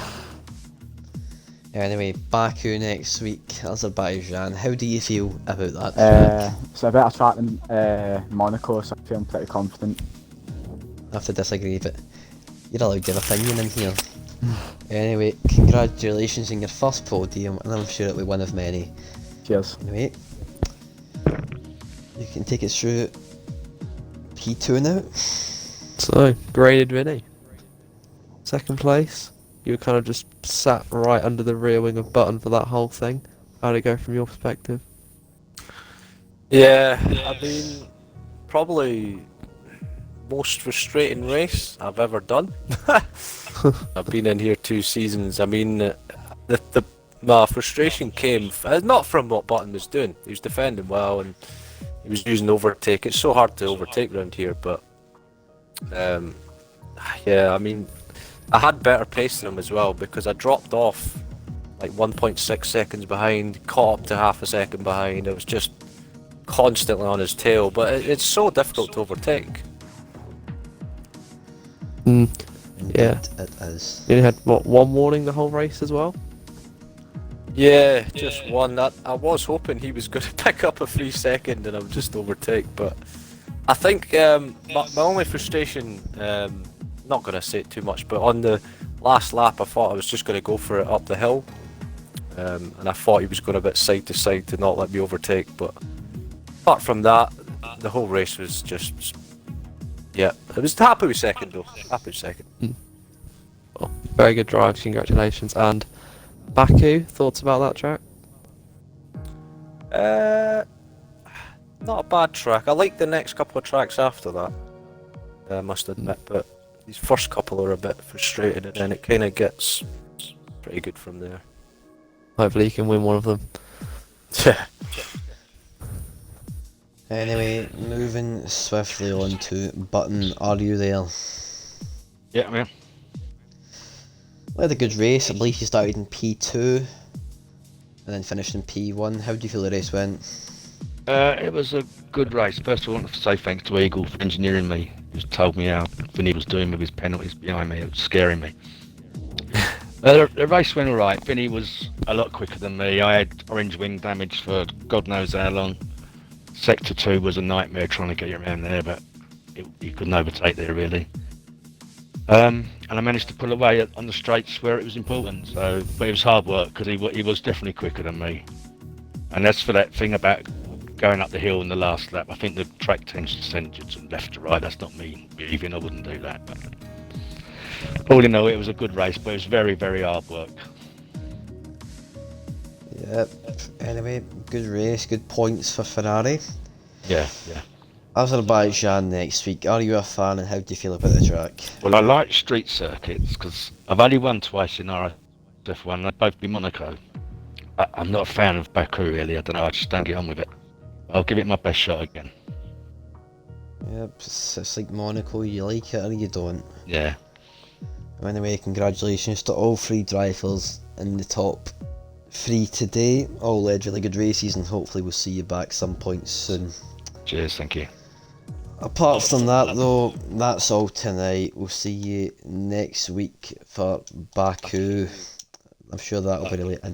Anyway, Baku next week, Azerbaijan. How do you feel about that track? It's a better track than Monaco, so I'm feeling pretty confident. I have to disagree, but you're allowed your opinion in here. Anyway, congratulations on your first podium, and I'm sure it'll be one of many. Cheers. Anyway, you can take us through P2 now. So, graded Vinny. Second place. You were kind of just sat right under the rear wing of Button for that whole thing. How'd it go from your perspective? Yeah, I mean, probably most frustrating race I've ever done. I've been in here 2 seasons. I mean, my frustration came not from what Button was doing. He was defending well and he was using overtake. It's so hard to overtake around here, but yeah, I mean, I had better pace than him as well because I dropped off like 1.6 seconds behind, caught up to half a second behind. I was just constantly on his tail, but it's so difficult to overtake. Yeah. It is. You only had, what, one warning the whole race as well? Yeah, just one. I was hoping he was going to pick up a 3 second and I would just overtake, but I think my only frustration, not going to say it too much, but on the last lap I thought I was just going to go for it up the hill, and I thought he was going a bit side to side to not let me overtake, but apart from that, the whole race was just, yeah, I was happy with second though, happy with second. Well, very good drive, congratulations. And Baku, thoughts about that track? Not a bad track. I like the next couple of tracks after that, I must admit, but these first couple are a bit frustrating and then it kind of gets pretty good from there. Hopefully you can win one of them. Yeah. Anyway, moving swiftly on to Button, are you there? Yeah, man. We had a good race. I believe you started in P2 and then finished in P1. How do you feel the race went? It was a good race. First of all, I want to say thanks to Eagle for engineering me. He just told me how Vinny was doing with his penalties behind me. It was scaring me. The race went alright. Vinny was a lot quicker than me. I had orange wing damage for God knows how long. Sector 2 was a nightmare trying to get around there, but you couldn't overtake there really. And I managed to pull away on the straights where it was important. So, but it was hard work because he was definitely quicker than me. And that's for that thing about going up the hill in the last lap. I think the track tends to send you to left to right. That's not me believing. I wouldn't do that. But all in all, it was a good race, but it was very, very hard work. Yep. Anyway, good race, good points for Ferrari. Yeah. Azerbaijan next week. Are you a fan and how do you feel about the track? Well, I like street circuits because I've only won twice in RSF1. They've both been Monaco. I'm not a fan of Baku really. I don't know. I just don't get on with it. I'll give it my best shot again. Yep, it's like Monaco, you like it or you don't. Yeah. Anyway, congratulations to all 3 drivers in the top 3 today. All led really good races, and hopefully we'll see you back some point soon. Cheers. Thank you. Apart from that though, that's all tonight. We'll see you next week for Baku. I'm sure that'll be really interesting.